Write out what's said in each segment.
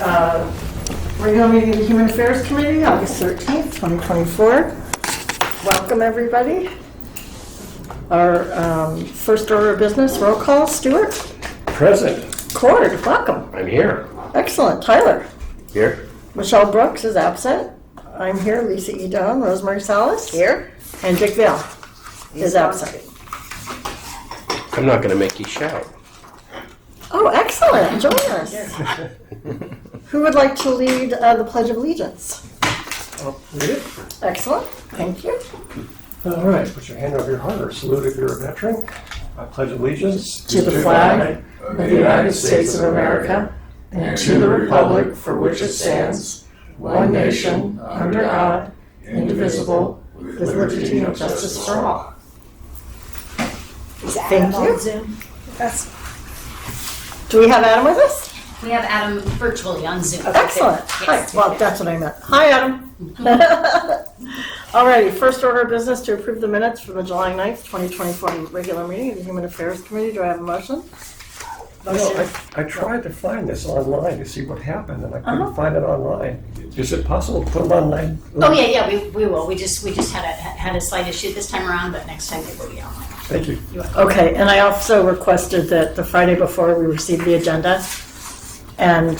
regular meeting of the Human Affairs Committee, August 13th, 2024. Welcome, everybody. Our first order of business, roll call. Stuart? Present. Cord, welcome. I'm here. Excellent. Tyler? Here. Michelle Brooks is absent. I'm here. Lisa E. Doan, Rosemary Salas? Here. And Dick Vale is absent. I'm not going to make you shout. Oh, excellent. Join us. Who would like to lead the Pledge of Allegiance? I'll read it. Excellent. Thank you. All right. Put your hand over your heart or salute if you're a veteran. I pledge allegiance To the flag of the United States of America and to the republic for which it stands, one nation, under God, indivisible, with liberty and justice for all. Is Thank Adam you. on Zoom? Yes. Do we have Adam with us? We have Adam virtually on Zoom. Excellent. Yes. Hi. Well, that's what I meant. Hi, Adam. Alrighty, first order of business to approve the minutes from the July 9th, 2024 regular meeting of the Human Affairs Committee. Do I have a motion? I tried to find this online to see what happened, and I couldn't Uh-huh. find it online. Is it possible to put it online? Oh yeah, we will. We just had a slight issue this time around, but next time it will be online. Thank you. Okay, and I also requested that the Friday before we receive the agenda, and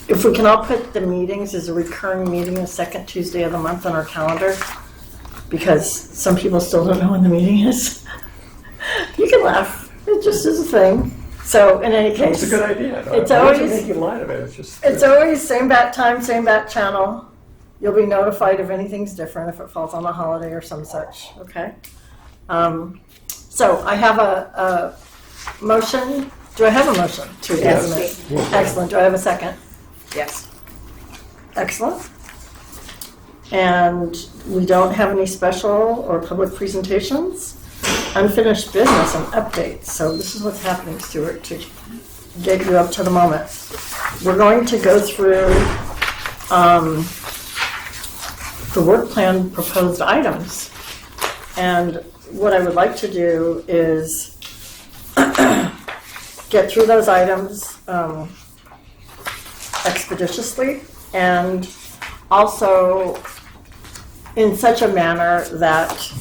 if we can all put the meetings as a recurring meeting the second Tuesday of the month on our calendar, because some people still don't know when the meeting is. You can laugh. It just is a thing. So in any case, It's a good idea. It's I wasn't always- making light of it. It's just. it's always same bat time, same bat channel. You'll be notified if anything's different, if it falls on a holiday or some such, okay? So I have a motion. Do I have a motion to Yes. admit? Excellent. Do I have a second? Yes. Excellent. And we don't have any special or public presentations. Unfinished business and updates. So this is what's happening, Stuart, to get you up to the moment. We're going to go through the work plan proposed items. And what I would like to do is get through those items expeditiously and also in such a manner that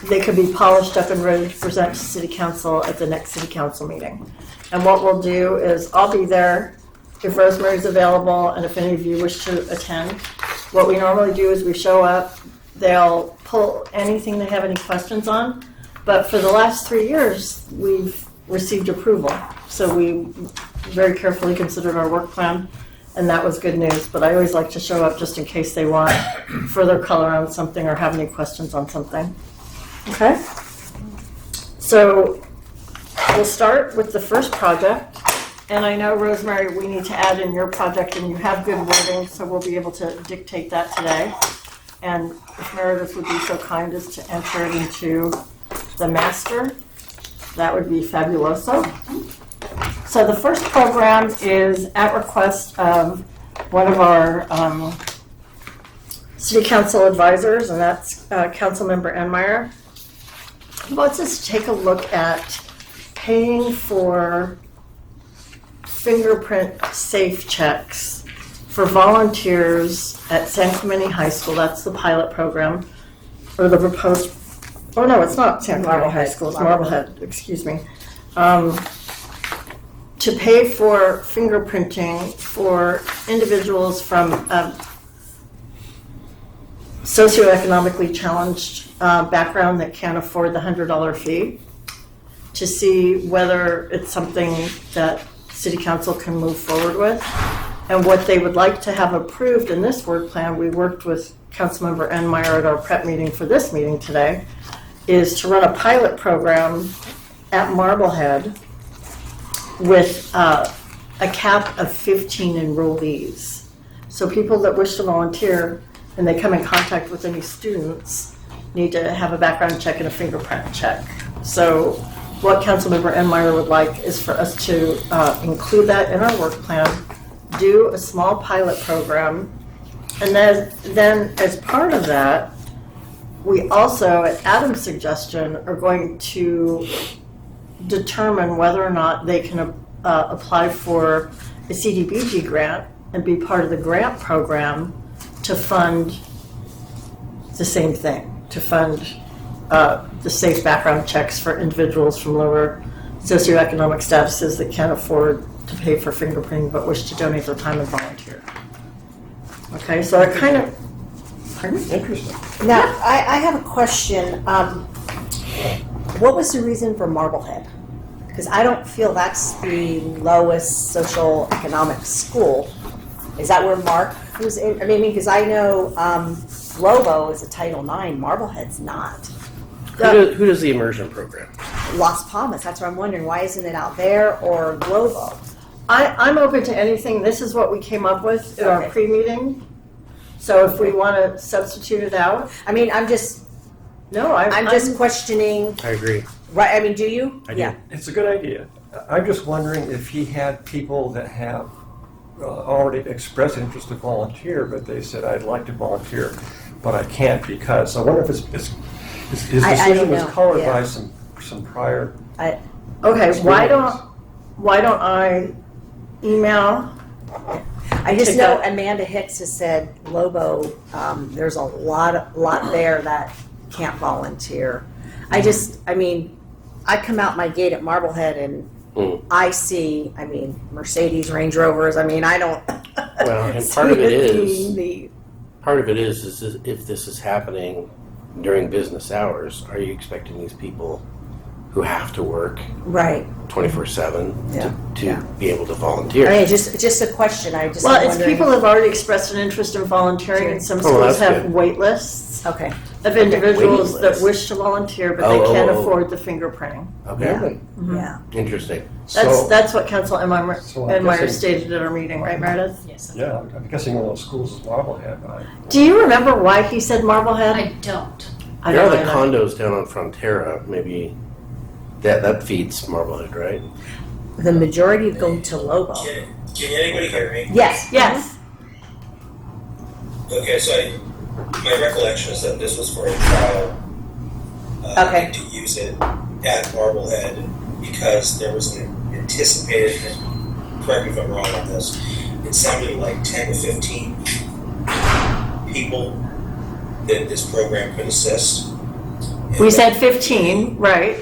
they could be polished up and ready to present to City Council at the next City Council meeting. And what we'll do is I'll be there if Rosemary's available and if any of you wish to attend. What we normally do is we show up, they'll pull anything they have any questions on, but for the last 3 years, we've received approval. So we very carefully considered our work plan, and that was good news. But I always like to show up just in case they want further color on something or have any questions on something. Okay? So we'll start with the first project. And I know, Rosemary, we need to add in your project, and you have good wording, so we'll be able to dictate that today. And if Meredith would be so kind as to enter it into the master, that would be fabuloso. So the first program is at request of one of our City Council advisors, and that's Councilmember Enmeyer. He wants us to take a look at paying for fingerprint safe checks for volunteers at San Clemente High School. That's the pilot program, or the proposed, oh no, it's not San Clemente High School, it's Marblehead, excuse me. To pay for fingerprinting for individuals from socioeconomically challenged background that can't afford the $100 fee, to see whether it's something that City Council can move forward with. And what they would like to have approved in this work plan, we worked with Councilmember Enmeyer at our prep meeting for this meeting today, is to run a pilot program at Marblehead with a cap of 15 enrollees. So people that wish to volunteer and they come in contact with any students need to have a background check and a fingerprint check. So what Councilmember Enmeyer would like is for us to include that in our work plan, do a small pilot program, and then as part of that, we also, at Adam's suggestion, are going to determine whether or not they can apply for a CDBG grant and be part of the grant program to fund the same thing, to fund the safe background checks for individuals from lower socioeconomic statuses that can't afford to pay for fingerprinting but wish to donate their time and volunteer. Okay, so I kind of, pardon me? Interesting. Now, I have a question. What was the reason for Marblehead? Because I don't feel that's the lowest social economic school. Is that where Mark was in? I mean, because I know Lobo is a Title IX, Marblehead's not. Who does the immersion program? Las Palmas, that's what I'm wondering. Why isn't it out there or Globo? I'm open to anything. This is what we came up with in our Okay. pre-meeting. So if we want to substitute it out, I mean, I'm just questioning. I agree. Right? I mean, do you? I do. Yeah. It's a good idea. I'm just wondering if he had people that have already expressed interest to volunteer, but they said, I'd like to volunteer, but I can't because. I wonder if his I decision don't was know. colored Yeah. by some prior. okay, why experience. don't I email? I just Take know that. Amanda Hicks has said Lobo. There's a lot there that can't volunteer. I mean, I come out my gate at Marblehead and I see, Mercedes, Range Rovers. I mean, I don't. Well, and see part of it the- is if this is happening during business hours, are you expecting these people who have to work right. 24/7 Yeah. to be able to volunteer? I mean, just a question. I just. Well, am it's wondering- people have already expressed an interest in volunteering, and some Oh, schools that's have good. wait lists Okay. of individuals Wait that lists. wish to volunteer, but Oh, they can't oh, oh. afford the fingerprinting. Okay, Really? Yeah. interesting. That's what Council Enmeyer So I'm guessing- stated at our meeting, right, Meredith? Yes. Yeah, I'm guessing one of those schools is Marblehead, but Do you remember why he said Marblehead? I don't. I There are don't the either. condos down on Frontera, maybe that feeds Marblehead, right? The majority go to Lobo. Can anybody hear me? Yes. Yes. Okay, so my recollection is that this was for a trial. Okay. To use it at Marblehead because there was an anticipated, correct me if I'm wrong on this, it sounded like 10 to 15 people that this program could assist. And We said 15, right?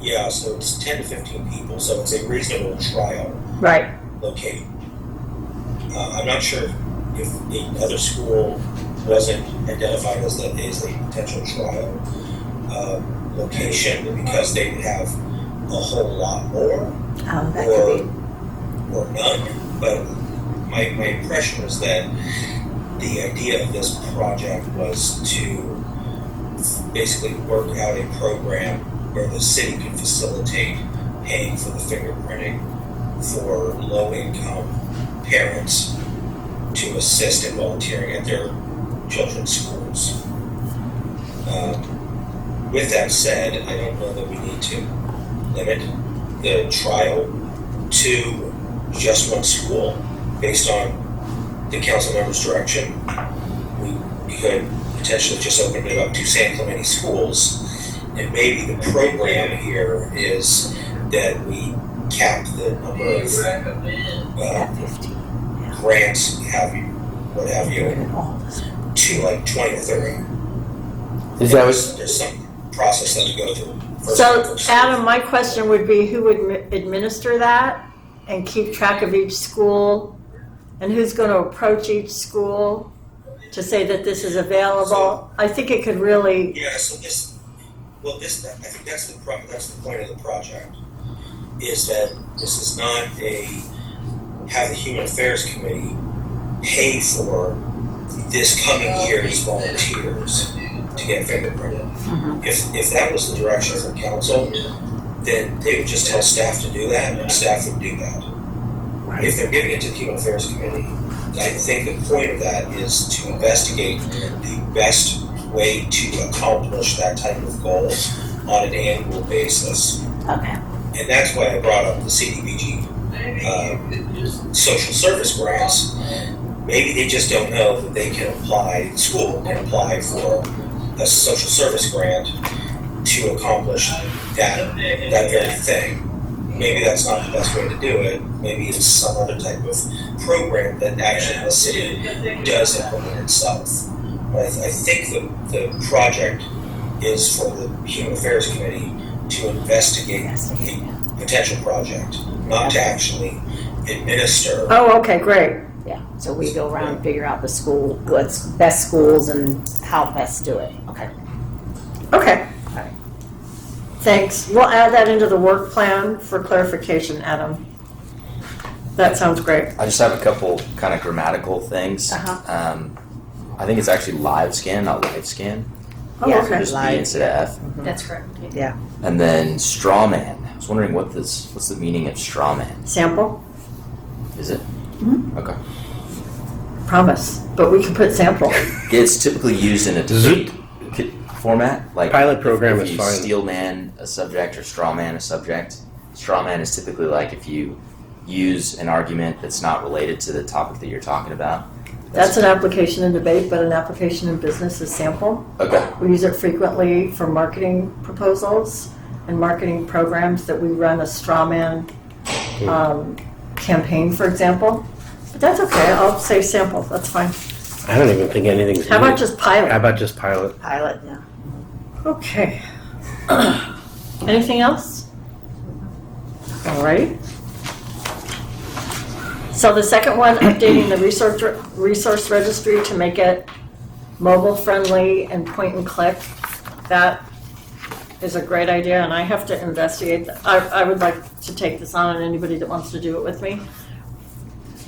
Yeah, so it's 10 to 15 people, so it's a reasonable trial Right. located. I'm not sure if another school wasn't identified as a potential trial location because they would have a whole lot more That could or be. none. But my impression was that the idea of this project was to basically work out a program where the city can facilitate paying for the fingerprinting for low-income parents to assist in volunteering at their children's schools. With that said, I don't know that we need to limit the trial to just one school based on the council member's direction. We could potentially just open it up to San Clemente schools, and maybe the program here is that we cap the number of At 15. grants, what have you, And all this. to like 20 or 30. Is that what? There's some process that to go through. So, Adam, my question would be who would administer that and keep track of each school? And who's going to approach each school to say that this is available? I think it could really, Yeah, so I think that's the point of the project, is that this is not have the Human Affairs Committee pay for this coming year's volunteers to get fingerprinted. If that was the direction of the council, then they would just tell staff to do that, and staff would do that. If they're giving it to the Human Affairs Committee, I think the point of that is to investigate the best way to accomplish that type of goal on an annual basis. Okay. And that's why I brought up the CDBG social service grants. Maybe they just don't know that they can apply, school can apply for a social service grant to accomplish that very thing. maybe that's not the best way to do it. Maybe it's some other type of program that actually the city does implement itself. But I think the project is for the Human Affairs Committee to investigate the potential project, not to actually administer. Oh, okay, great. Yeah, so we go around and figure out the school, what's best schools and how best do it. Okay. Okay. Alright. Thanks. We'll add that into the work plan for clarification, Adam. That sounds great. I just have a couple kind of grammatical things. Uh-huh. I think it's actually live scan, not live scan. Oh, Yeah. okay. Just Live, B instead of F. That's correct. Yeah. And then straw man. I was wondering what's the meaning of straw man? Sample? Is it? Okay. Promise. But we can put sample. It's typically used in a debate format. Like Pilot program if is you fine. steel man a subject or straw man a subject. Straw man is typically like if you use an argument that's not related to the topic that you're talking about. That's an application in debate, but an application in business is sample. Okay. We use it frequently for marketing proposals and marketing programs that we run a straw man campaign, for example. But that's okay. I'll say sample. That's fine. I don't even think anything's How about needed. just How pilot? about just pilot? Pilot, yeah. Okay. Anything else? All right. So the second one, updating the resource registry to make it mobile friendly and point and click. That is a great idea, and I have to investigate. I would like to take this on, and anybody that wants to do it with me.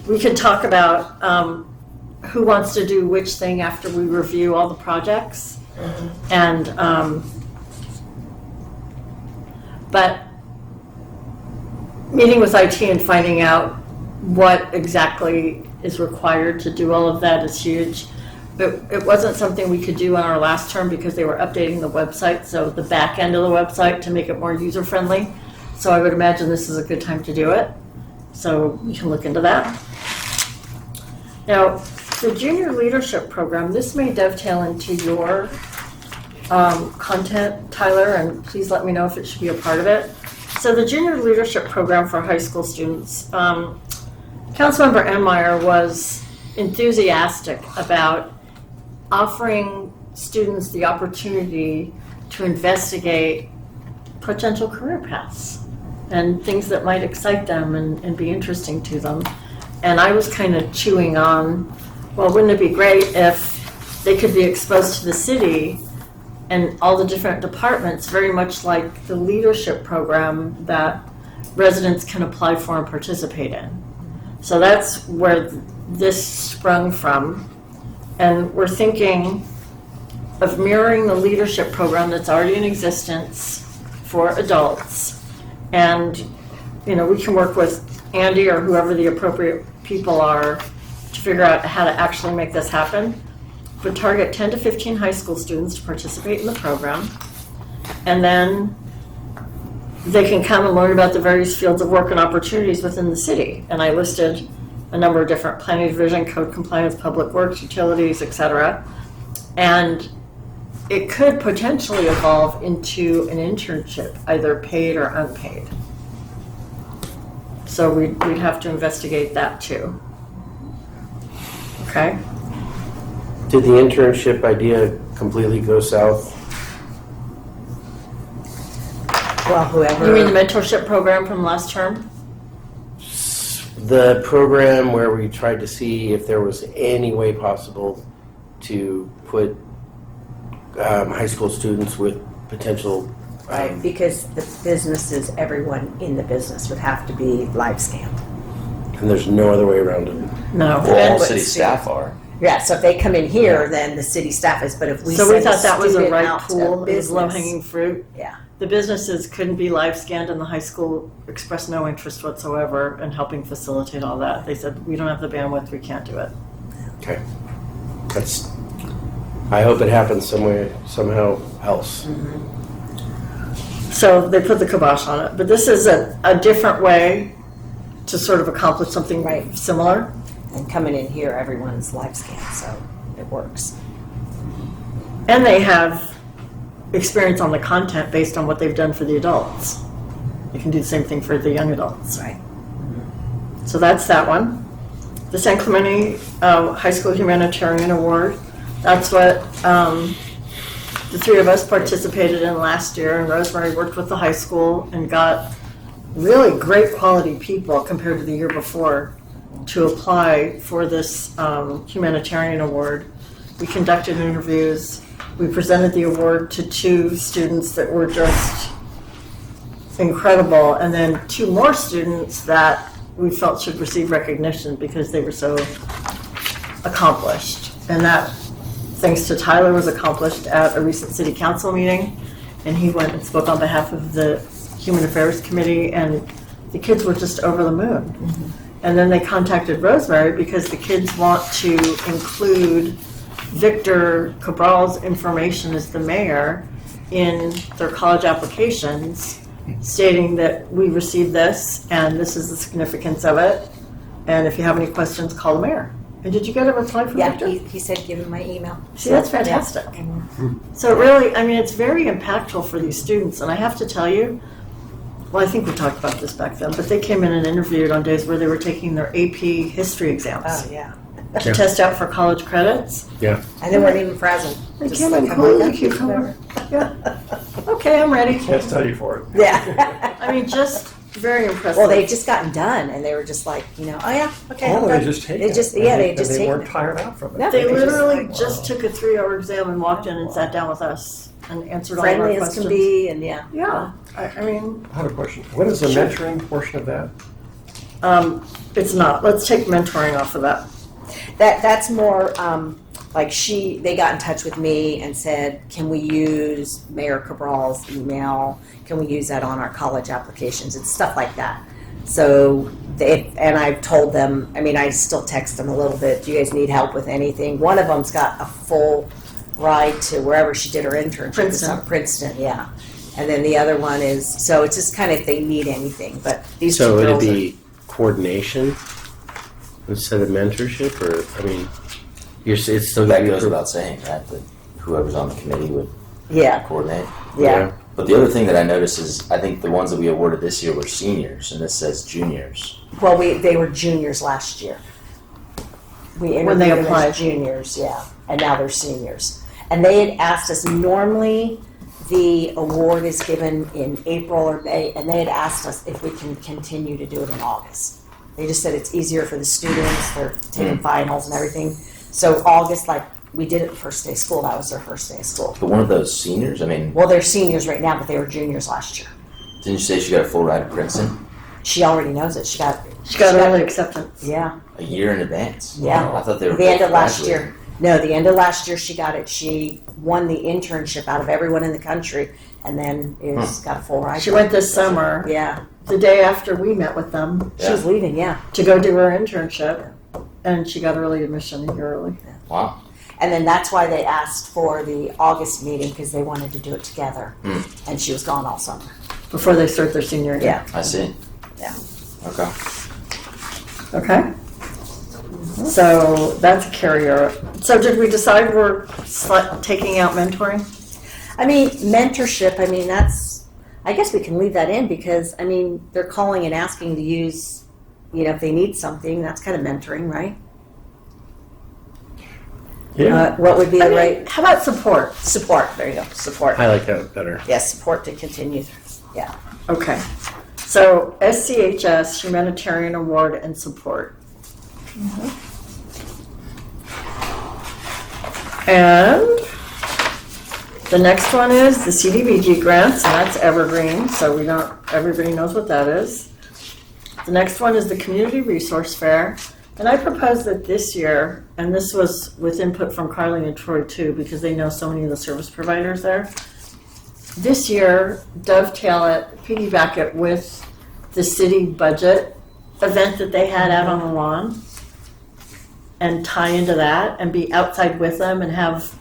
We can talk about who wants to do which thing after we review all the projects. And, but meeting with IT and finding out what exactly is required to do all of that is huge. It wasn't something we could do on our last term because they were updating the website, so the back end of the website to make it more user-friendly. So I would imagine this is a good time to do it. So we can look into that. Now, the junior leadership program, this may dovetail into your content, Tyler, and please let me know if it should be a part of it. So the junior leadership program for high school students, Councilmember Enmeyer was enthusiastic about offering students the opportunity to investigate potential career paths and things that might excite them and be interesting to them. And I was kind of chewing on, well, wouldn't it be great if they could be exposed to the city and all the different departments, very much like the leadership program that residents can apply for and participate in. So that's where this sprung from. And we're thinking of mirroring the leadership program that's already in existence for adults. And, you know, we can work with Andy or whoever the appropriate people are to figure out how to actually make this happen. But target 10 to 15 high school students to participate in the program. And then they can come and learn about the various fields of work and opportunities within the city. And I listed a number of different planning division, code compliance, public works, utilities, etc. And it could potentially evolve into an internship, either paid or unpaid. So we'd have to investigate that too. Okay? Did the internship idea completely go south? Well, whoever. You mean the mentorship program from last term? The program where we tried to see if there was any way possible to put high school students with potential. Right, because the businesses, everyone in the business would have to be live scanned. And there's no other way around it. No. Well, all And- city staff are. Yeah, so if they come in here, then the city staff is, but if we So we send a thought that was a student right out to pool, it was business, low-hanging fruit. Yeah. The businesses couldn't be live scanned and the high school expressed no interest whatsoever in helping facilitate all that. They said, we don't have the bandwidth, we can't do it. Okay. That's. I hope it happens somehow else. So they put the kibosh on it. But this is a different way to sort of accomplish something Right. similar. And coming in here, everyone's live scanned, so it works. And they have experience on the content based on what they've done for the adults. you can do the same thing for the young adults. Right. So that's that one. The San Clemente High School Humanitarian Award. That's what the three of us participated in last year, and Rosemary worked with the high school and got really great quality people compared to the year before to apply for this humanitarian award. We conducted interviews. We presented the award to 2 students that were just incredible, and then 2 more students that we felt should receive recognition because they were so accomplished. And that, thanks to Tyler, was accomplished at a recent city council meeting, and he went and spoke on behalf of the Human Affairs Committee, and the kids were just over the moon. And then they contacted Rosemary because the kids want to include Victor Cabral's information as the mayor in their college applications, stating that we received this and this is the significance of it. And if you have any questions, call the mayor. And did you get a reply from Yeah, Victor? he said give him my email. See, that's fantastic. So it really, I mean, it's very impactful for these students. And I have to tell you, well, I think we talked about this back then, but they came in and interviewed on days where they were taking their AP history exams Oh, yeah. to test out for college credits. And they weren't even frazzled. They Just came like, in I'm cool like, as a cucumber. Yeah. Okay, I'm ready. Can't study for it. Yeah. I mean, just very impressive. Well, they'd just gotten done, and they were just like, oh yeah, okay. I'm Oh, they done. just take They it. just, yeah, they And just they take weren't it. tired out from it. No, They They just literally like, just wow. took a 3-hour exam and walked in and sat down with us and answered all of our Friendly as questions. can be, and yeah. Yeah, I mean, I have a question. What is the Sure. mentoring portion of that? it's not. Let's take mentoring off of that. That's more like they got in touch with me and said, can we use Mayor Cabral's email? Can we use that on our college applications? It's stuff like that. So and I've told them, I mean, I still text them a little bit. Do you guys need help with anything? One of them's got a full ride to wherever she did her internship. Princeton. Princeton, yeah. And then the other one is, so it's just kind of if they need anything. But these So two would it girls be coordination instead of mentorship, or I mean, it's still That gonna be goes appro- without saying, right? That whoever's on the committee would yeah, coordinate. yeah. But the other thing that I noticed is I think the ones that we awarded this year were seniors, and this says juniors. Well, they were juniors last year. We When they interviewed them applied. as juniors, yeah, and now they're seniors. And they had asked us, normally the award is given in April or May, and they had asked us if we can continue to do it in August. They just said it's easier for the students, they're taking finals and everything. So August, like, we did it the first day of school, that was their first day of school. But one of those seniors, I mean, Well, they're seniors right now, but they were juniors last year. didn't you say she got a full ride to Princeton She already knows it, she got early acceptance. yeah. a year in advance? Yeah. I thought they were The end of both last graduating. year. No, the end of last year she got it. She won the internship out of everyone in the country, and then got a full ride. She went this summer, Yeah, the day after we met with them, she was leaving. Yeah, to go do her internship, and she got early admission a year early. Wow. and then that's why they asked for the August meeting because they wanted to do it together. And she was gone all summer. Before they start their senior year. Yeah, I see. Yeah. Okay. Okay. So that's a carrier. So did we decide we're taking out mentoring? I mean mentorship. I mean that's. I guess we can leave that in because I mean they're calling and asking to use, if they need something. That's kind of mentoring, right? Yeah. What would be I the mean, right how about support? support? There you go, support. I like that better. Yes, support to continue. Yeah. Okay. So SCHS, Humanitarian Award and Support. And the next one is the CDBG grants, and that's evergreen, so everybody knows what that is. The next one is the Community Resource Fair. And I propose that this year, and this was with input from Carly and Troy too, because they know so many of the service providers there. This year, dovetail it, piggyback it with the city budget event that they had out on the lawn, and tie into that and be outside with them and have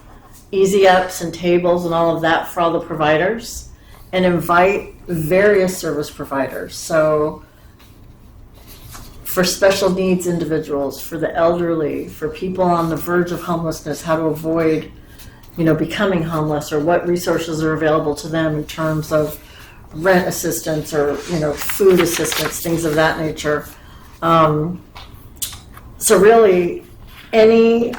easy ups and tables and all of that for all the providers, and invite various service providers. So for special needs individuals, for the elderly, for people on the verge of homelessness, how to avoid, becoming homeless, or what resources are available to them in terms of rent assistance or, food assistance, things of that nature. So really, any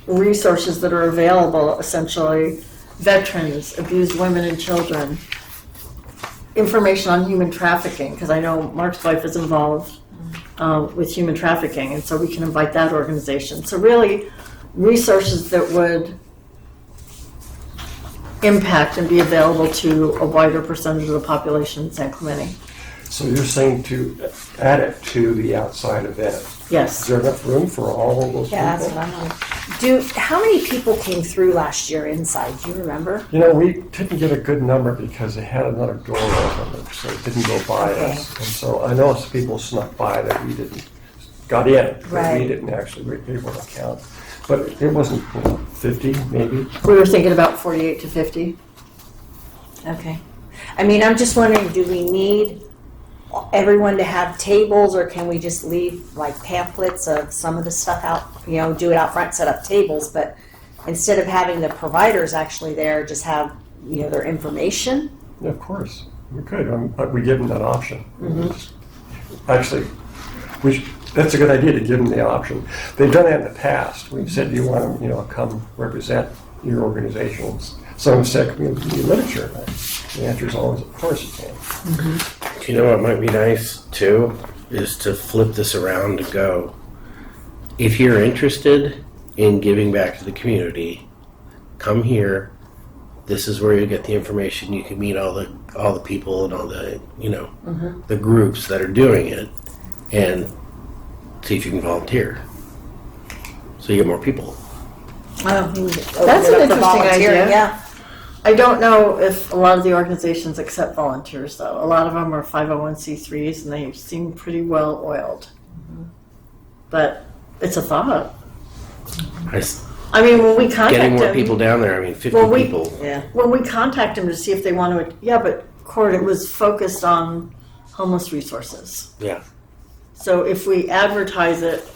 resources that are available, essentially, veterans, abused women and children, information on human trafficking, because I know Mark's wife is involved with human trafficking, and so we can invite that organization. So really, resources that would impact and be available to a wider percentage of the population in San Clemente. So you're saying to add it to the outside event. Is Yes. there enough room for all of those Yeah, that's people? what I'm wondering. How many people came through last year inside? Do you remember? We didn't get a good number because they had another door open, so it didn't go by Okay. us. And so I know some people snuck by that we didn't, got in, but Right. we didn't actually be able to count. But it wasn't 50, maybe. We were thinking about 48 to 50. Okay. I mean, I'm just wondering, do we need everyone to have tables, or can we just leave like pamphlets of some of the stuff out, do it out front, set up tables, but instead of having the providers actually there, just have, their information? Of course, we could, but we give them that option. Actually, that's a good idea to give them the option. They've done that in the past. We've said, do you want to, come represent your organizations? Some said community literature. The answer is always, of course you can. Do you know what might be nice too? Is to flip this around and go, if you're interested in giving back to the community, come here. This is where you get the information. You can meet all the people and all the the groups that are doing it, and see if you can volunteer. So you get more people. That's an interesting idea. Yeah. I don't know if a lot of the organizations accept volunteers, though. A lot of them are 501c3s, and they seem pretty well oiled. But it's a thought. I mean, when we contact Getting more them, people down there. I mean, 50 Well, people. Yeah. when we contact them to see if they want to, yeah, but Court, it was focused on homeless resources. Yeah. So if we advertise it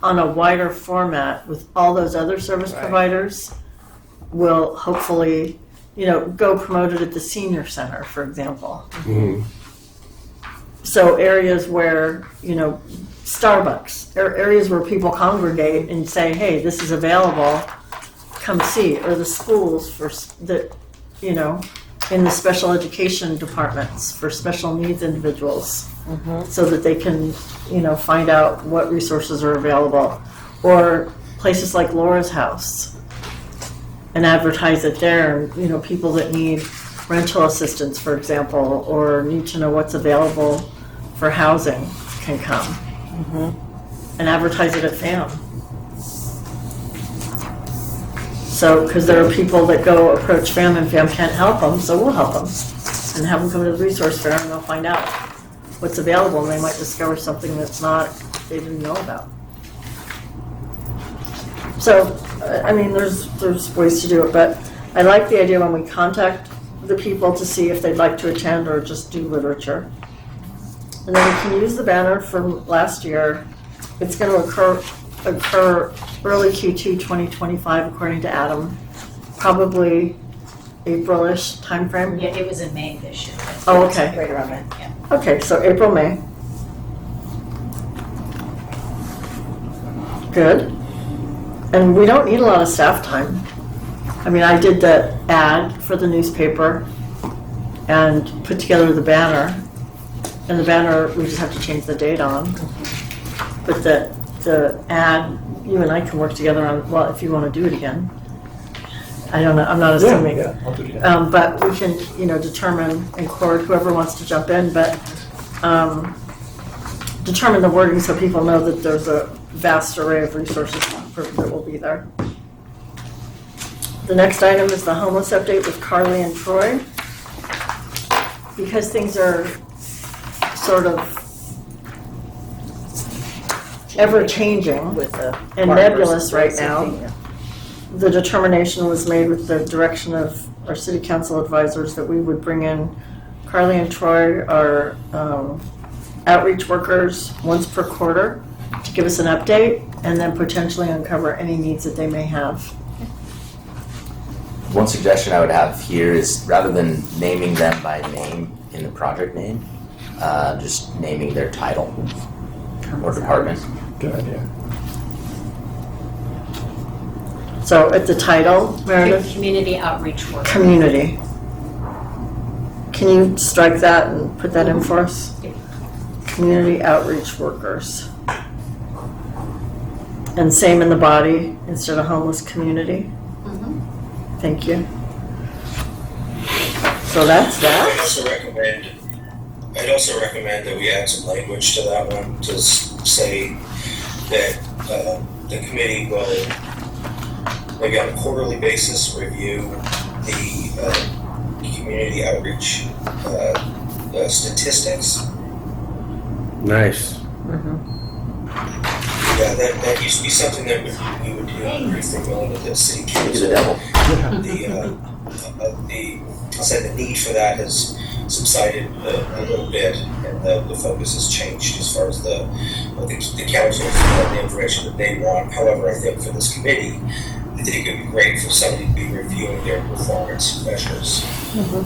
on a wider format with all those other service providers, we'll hopefully, go promote it at the senior center, for example. Mhm. So areas where, Starbucks, or areas where people congregate and say, hey, this is available, come see, or the schools in the special education departments for special needs individuals, so that they can, find out what resources are available. Or places like Laura's House, and advertise it there, people that need rental assistance, for example, or need to know what's available for housing can come. And advertise it at FAM. So, because there are people that go approach FAM and FAM can't help them, so we'll help them and have them come to the resource fair and they'll find out what's available, and they might discover something they didn't know about. So, I mean, there's ways to do it, but I like the idea when we contact the people to see if they'd like to attend or just do literature. And then we can use the banner from last year. It's going to occur early Q2 2025, according to Adam. Probably April-ish timeframe. Yeah, it was in May this year. Oh, okay. Right around then. Okay, so April, May. Good. And we don't need a lot of staff time. I mean, I did the ad for the newspaper and put together the banner. And the banner, we just have to change the date on. But the ad, you and I can work together on, well, if you want to do it again. I don't know, I'm not assuming. Yeah, I'll do that. But we can, determine in court, whoever wants to jump in, but determine the wording so people know that there's a vast array of resources that will be there. The next item is the homeless update with Carly and Troy. Because things are sort of ever-changing With the and Martin nebulous versus right Racing now, thing, yeah. the determination was made with the direction of our city council advisors that we would bring in Carly and Troy, our outreach workers, once per quarter to give us an update and then potentially uncover any needs that they may have. One suggestion I would have here is rather than naming them by name, in the project name, just naming their title or department. Good idea. So at the title, Meredith, Community outreach work. community. Can you strike that and put that in for us? Yep. Community outreach workers. And same in the body, instead of homeless community. Mhm. Thank you. So that's I'd that. also recommend that we add some language to that one to say that the committee will maybe on a quarterly basis review the community outreach statistics. Nice. Yeah, that used to be something that we would do pretty frequently with the city Look council. at the devil. I'll say the need for that has subsided a little bit, and the focus has changed as far as the council's the information that they want. However, I think for this committee, I think it would be great for somebody to be reviewing their performance measures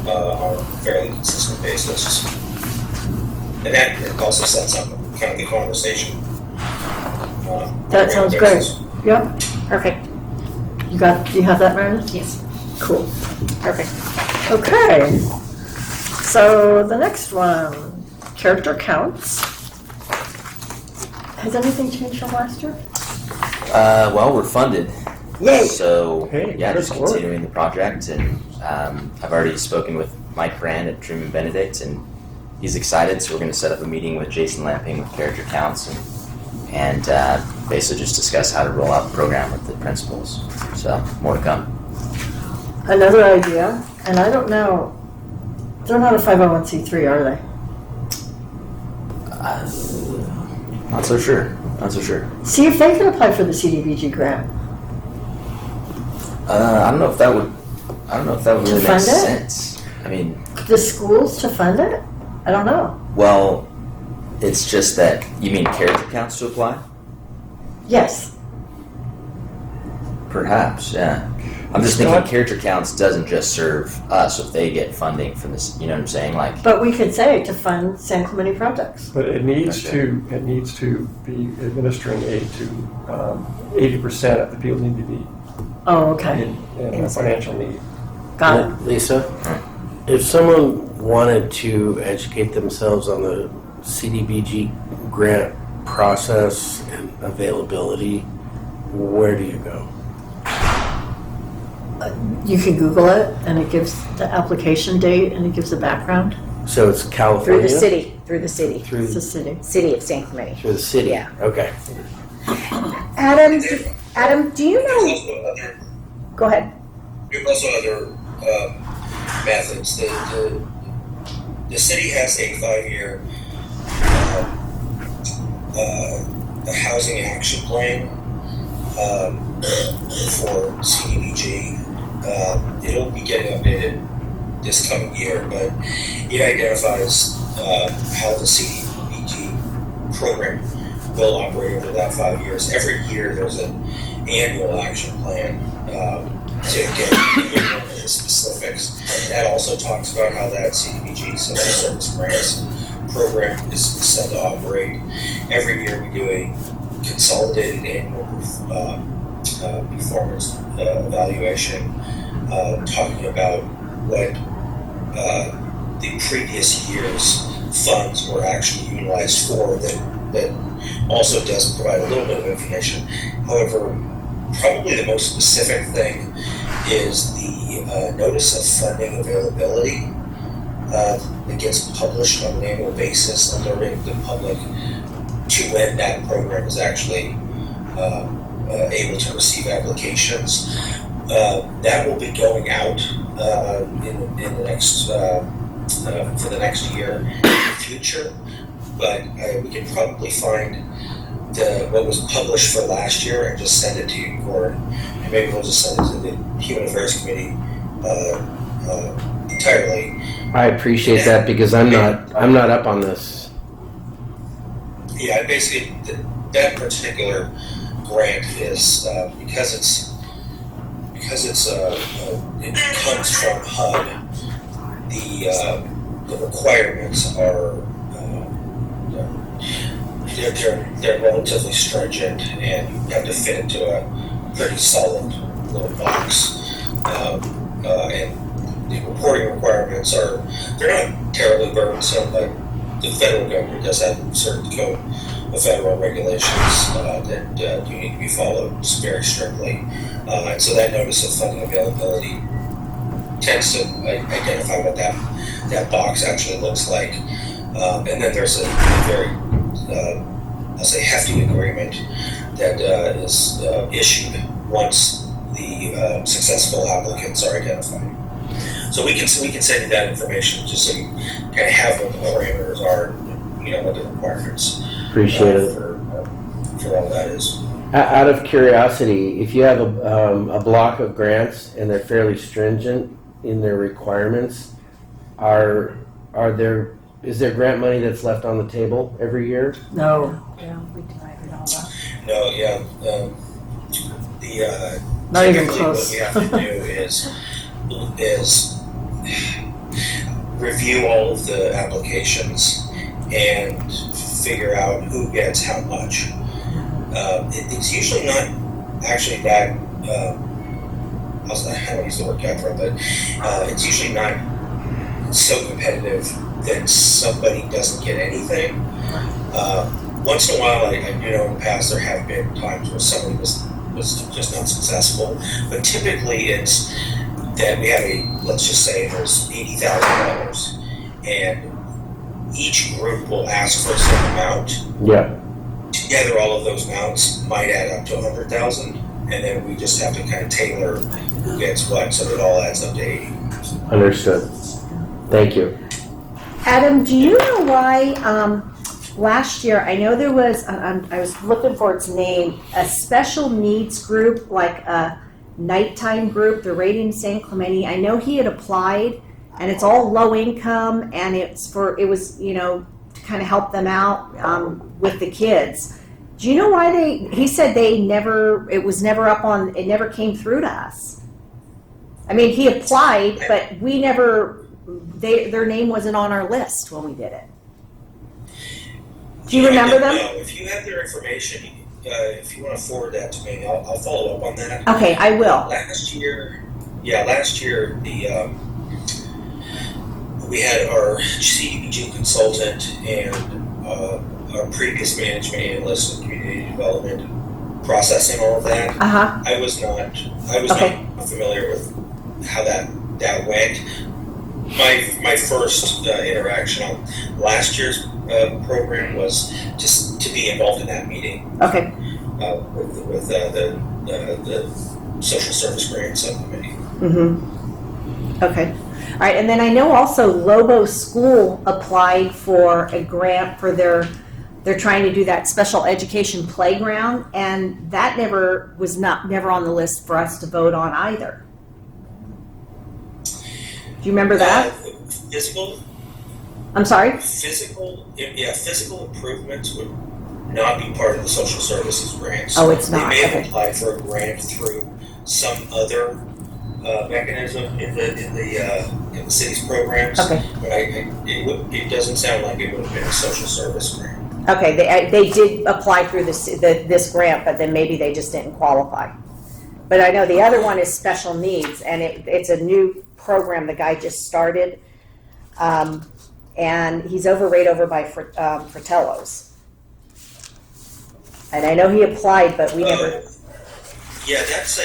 on a fairly consistent basis. And that also sets up kind of the conversation. That sounds great. Yep. Perfect. Do you have that, Meredith? Yes. Cool. Perfect. Okay. So the next one, character counts. Has anything changed from last year? Well, we're funded. Yay. So, Hey, yeah, good just work. continuing the project. And I've already spoken with Mike Brand at Truman Benedict, and he's excited. So, we're going to set up a meeting with Jason Lamping with Character Counts and basically just discuss how to roll out the program with the principals. So, more to come. Another idea, and I don't know, they're not a 501c3, are they? Not so sure. Not so sure. See if they can apply for the CDBG grant. I don't know if that would really make fund it? sense. I mean, The schools to fund it? I don't know. well, it's just that you mean character counts to apply? Yes. Perhaps, yeah. I'm just Scott? thinking character counts doesn't just serve us if they get funding from this. You know what I'm saying? Like, But we could say to fund San Clemente projects. But it needs Okay. to be administering aid to 80% of the people need to be Oh, okay. in financial need. Got it. Lisa, if someone wanted to educate themselves on the CDBG grant process and availability, where do you go? You can Google it and it gives the application date and it gives the background. So it's Through California? the city, through the city, Through, It's the city. city of San Clemente. through the city? Yeah. Okay. Adam, do you know? Go ahead. There's also other methods. The city has a 5-year housing action plan for CDBG. It'll be getting updated this coming year, but it identifies how the CDBG program will operate over that 5 years. Every year there's an annual action plan to get into the specifics. That also talks about how that CDBG, Civil Service Grants program is set to operate. Every year we do a consolidated annual performance evaluation, talking about what the previous year's funds were actually utilized for. That also does provide a little bit of information. However, probably the most specific thing is the notice of funding availability that gets published on an annual basis, alerting the public to when that program is actually able to receive applications. That will be going out in the next for the next year in the future. But we can probably find what was published for last year and just send it to you, or maybe we'll just send it to the Human Affairs Committee entirely. I appreciate that because I'm not up on this. Yeah, basically that particular grant is because it comes from HUD. The the requirements are they're relatively stringent, and you have to fit into a pretty solid little box. And the reporting requirements they're not terribly burdensome, but the federal government does have certain code of federal regulations that do need to be followed very strictly. And so that notice of funding availability tends to identify what that box actually looks like. And then there's a very, I'll say, hefty agreement that is issued once the successful applicants are identified. So we can send you that information just so you kind of have what the parameters are, what the requirements Appreciate it. for all that is. Out of curiosity, if you have a block of grants and they're fairly stringent in their requirements, is there grant money that's left on the table every year? No, Yeah, we divided all up. No, yeah. Not even Typically close. what we have to do is review all of the applications and figure out who gets how much. It's usually not actually that. I don't use the word cutthroat, but it's usually not so competitive that somebody doesn't get anything. Once in a while, I do know in the past there have been times where somebody was just not successful, but typically it's that we have let's just say there's $80,000, and each group will ask for a certain amount. Yeah. Together, all of those amounts might add up to 100,000, and then we just have to kind of tailor who gets what, so it all adds up to 80. Understood. Thank you. Adam, do you know why last year, I know there was, I was looking for its name, a special needs group, like a nighttime group, the Radiant San Clemente. I know he had applied, and it's all low income, and it was, to kind of help them out with the kids. Do you know why he said it never came through to us. I mean, he applied, but we never, their name wasn't on our list when we did it. Do you remember them? No, if you have their information, if you want to forward that to me, I'll follow up on that. Okay, I will. Last year, we had our CDBG consultant and our previous management analyst in community development processing all of that. Uh-huh. I was not familiar with how that went. My first interaction on last year's program was just to be involved in that meeting Okay. with the social service grant subcommittee. Mm-hmm. Okay. All right, and then I know also Lobo School applied for a grant for they're trying to do that special education playground, and that never on the list for us to vote on either. Do you remember that? Physical I'm sorry? physical improvements would not be part of the social services grants. Oh, it's not. They may have Okay. applied for a grant through some other mechanism in the city's programs. Okay. But it doesn't sound like it would have been a social service grant. Okay, they did apply through this grant, but then maybe they just didn't qualify. But I know the other one is special needs, and it's a new program the guy just started, and he's right over by Fratello's. And I know he applied, but we never. Yeah, that's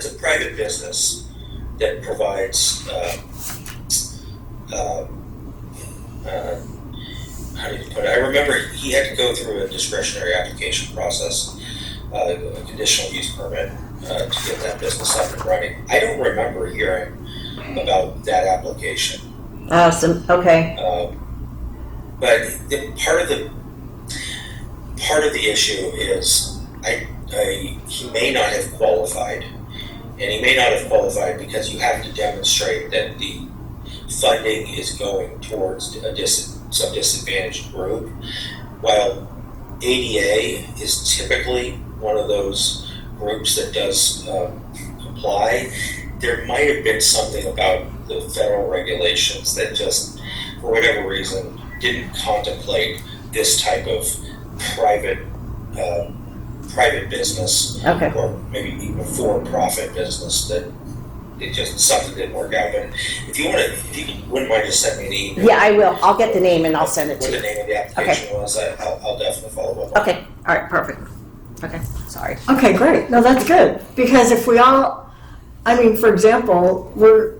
a private business that provides. How do you put it? I remember he had to go through a discretionary application process, a conditional use permit, to get that business up and running. I don't remember hearing about that application. Okay. But part of the issue is he may not have qualified, and he may not have qualified because you have to demonstrate that the funding is going towards some disadvantaged group, while ADA is typically one of those groups that does apply. There might have been something about the federal regulations that just, for whatever reason, didn't contemplate this type of private business, Okay. or maybe even for-profit business, that it just, something didn't work out. But if you wouldn't mind just sending me an email. Yeah, I will. I'll get the name and I'll send it What to the you. name of the application was, I'll definitely follow up. Okay, all right, perfect. Okay, sorry. Okay, great. No, that's good. Because if we all, I mean, for example, we're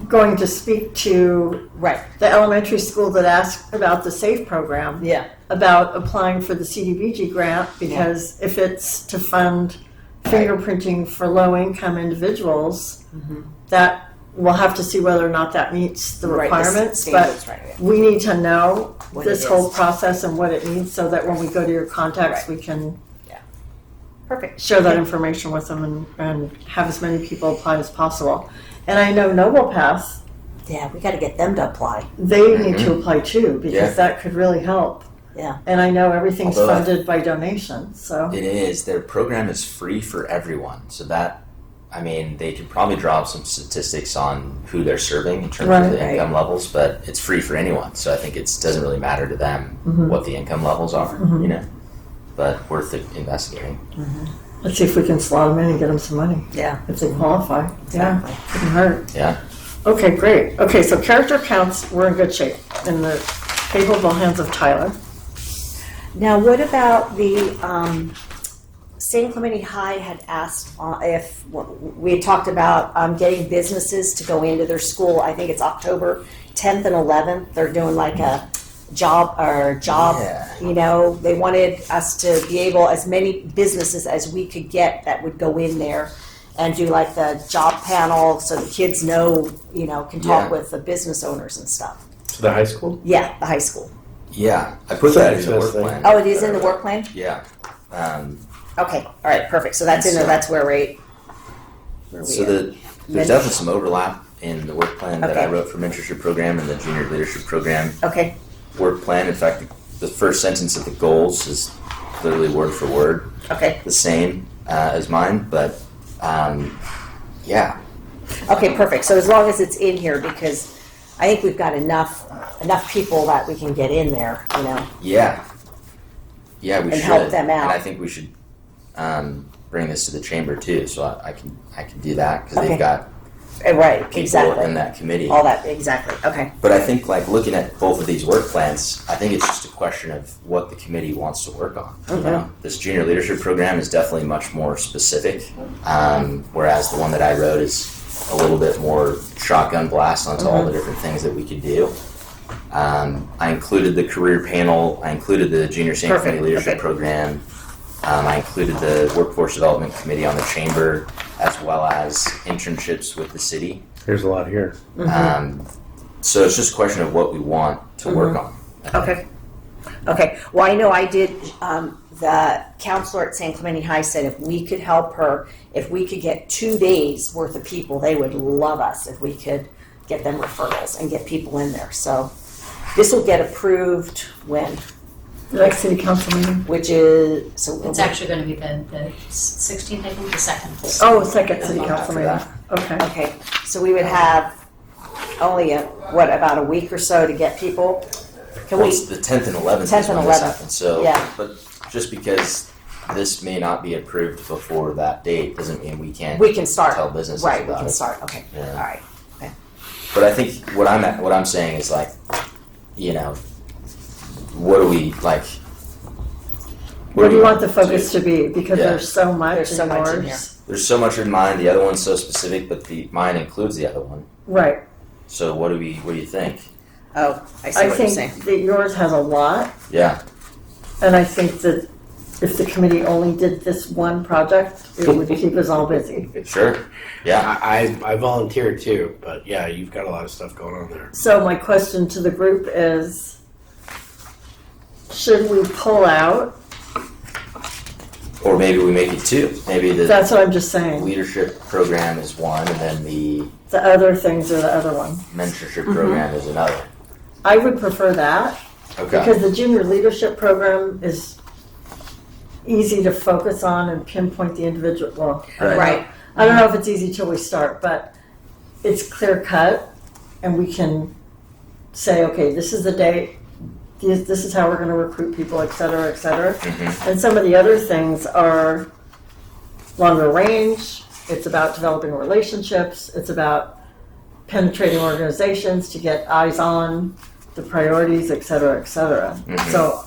going to speak to Right, the elementary school that asked about the SAFE program, yeah, about applying for the CDBG grant, because if it's to fund fingerprinting for low-income individuals, that we'll have to see whether or not that meets the Right, the requirements. standards, But right, yeah. we need to know What this it whole is. process and what it needs, so that when we go to your contacts, Right. we can Perfect. share that information with them and have as many people apply as possible. And I know Noble Path, Yeah, we got to get them to apply. they need to apply too, because Yeah. that could really help. Yeah. And I know everything's Although I- funded by donations, so. It is. Their program is free for everyone. So that, I mean, they could probably draw up some statistics on who they're serving in terms of the Right. income levels, but it's free for anyone. So I think it doesn't really matter to them what the income levels are, you know. But worth investigating. Let's see if we can slot them in and get them some money, Yeah. if they qualify. Yeah, Exactly. couldn't hurt. Yeah. Okay, great. Okay, so character counts, we're in good shape, in the capable hands of Tyler. Now, what about the San Clemente High had asked if we had talked about getting businesses to go into their school. I think it's October 10th and 11th. They're doing like a job. Yeah. You know, they wanted us to be able, as many businesses as we could get that would go in there and do like the job panel, so the kids know, you know, can talk Yeah. with the business owners and stuff. To the high school? Yeah, the high school. Yeah. I put that in the work Access plan. Oh, it is in the work plan? Yeah. Okay, all right, perfect. So that's in there. That's where we. So there's definitely some overlap in the work plan that I Okay. wrote for mentorship program and the junior leadership program Okay, work plan. In fact, the first sentence of the goals is literally word for word okay, the same as mine, but yeah, okay, perfect. So as long as it's in here, because I think we've got enough people that we can get in there, you know. yeah, we And should help them out. and I think we should bring this to the chamber too. So I can do that because Okay. they've got Right, people exactly. in that committee. All that, exactly. Okay, But I think, like, looking at both of these work plans, I think it's just a question of what the committee wants to work on. You know, this junior leadership program is definitely much more specific, whereas the one that I wrote is a little bit more shotgun blast onto all the different things that we could do. I included the career panel. I included the junior San Perfect, Clemente leadership okay. program. I included the workforce development committee on the chamber, as well as internships with the city. There's a lot here. So it's just a question of what we want to work on. okay, okay. Well, I know I did, the counselor at San Clemente High said if we could help her, if we could get 2 days worth of people, they would love us if we could get them referrals and get people in there. So this will get approved when, The next city council meeting. which is, so. It's actually going to be the 16th, I think, the 2nd. Oh, second city council After meeting. that. Okay. Okay, so we would have only about a week or so to get people? Can Well, we, it's the 10th and 11th 10th is and when this 11th. happens. So, Yeah. but just because this may not be approved before that date doesn't mean we can't. we can start. tell businesses Right, we about can it. start, okay, all Yeah. right. But I think what I'm saying is, like, you know, what do we like? What do you want the focus to be? Because Yeah. there's so much There's so in much in yours. There's so much in mine. The other one's so specific, but mine includes the other one. Right. So what do you think? Oh, I see I what you're saying. think that yours has a lot, Yeah. and I think that if the committee only did this one project, it would keep us all busy. Sure. Yeah. I volunteered too, but yeah, you've got a lot of stuff going on there. So my question to the group is, should we pull out? Or maybe we make it two. Maybe the That's what I'm just saying. leadership program is one, and then the The other things are the other one. mentorship Mm-hmm. program is another. I would prefer that, Okay. because the junior leadership program is easy to focus on and pinpoint the individual. Well, I don't know. Right. I don't know if it's easy till we start, but it's clear cut and we can say, okay, this is the date, this is how we're going to recruit people, et cetera, et cetera. And some of the other things are longer range. It's about developing relationships. It's about penetrating organizations to get eyes on the priorities, et cetera, et cetera. So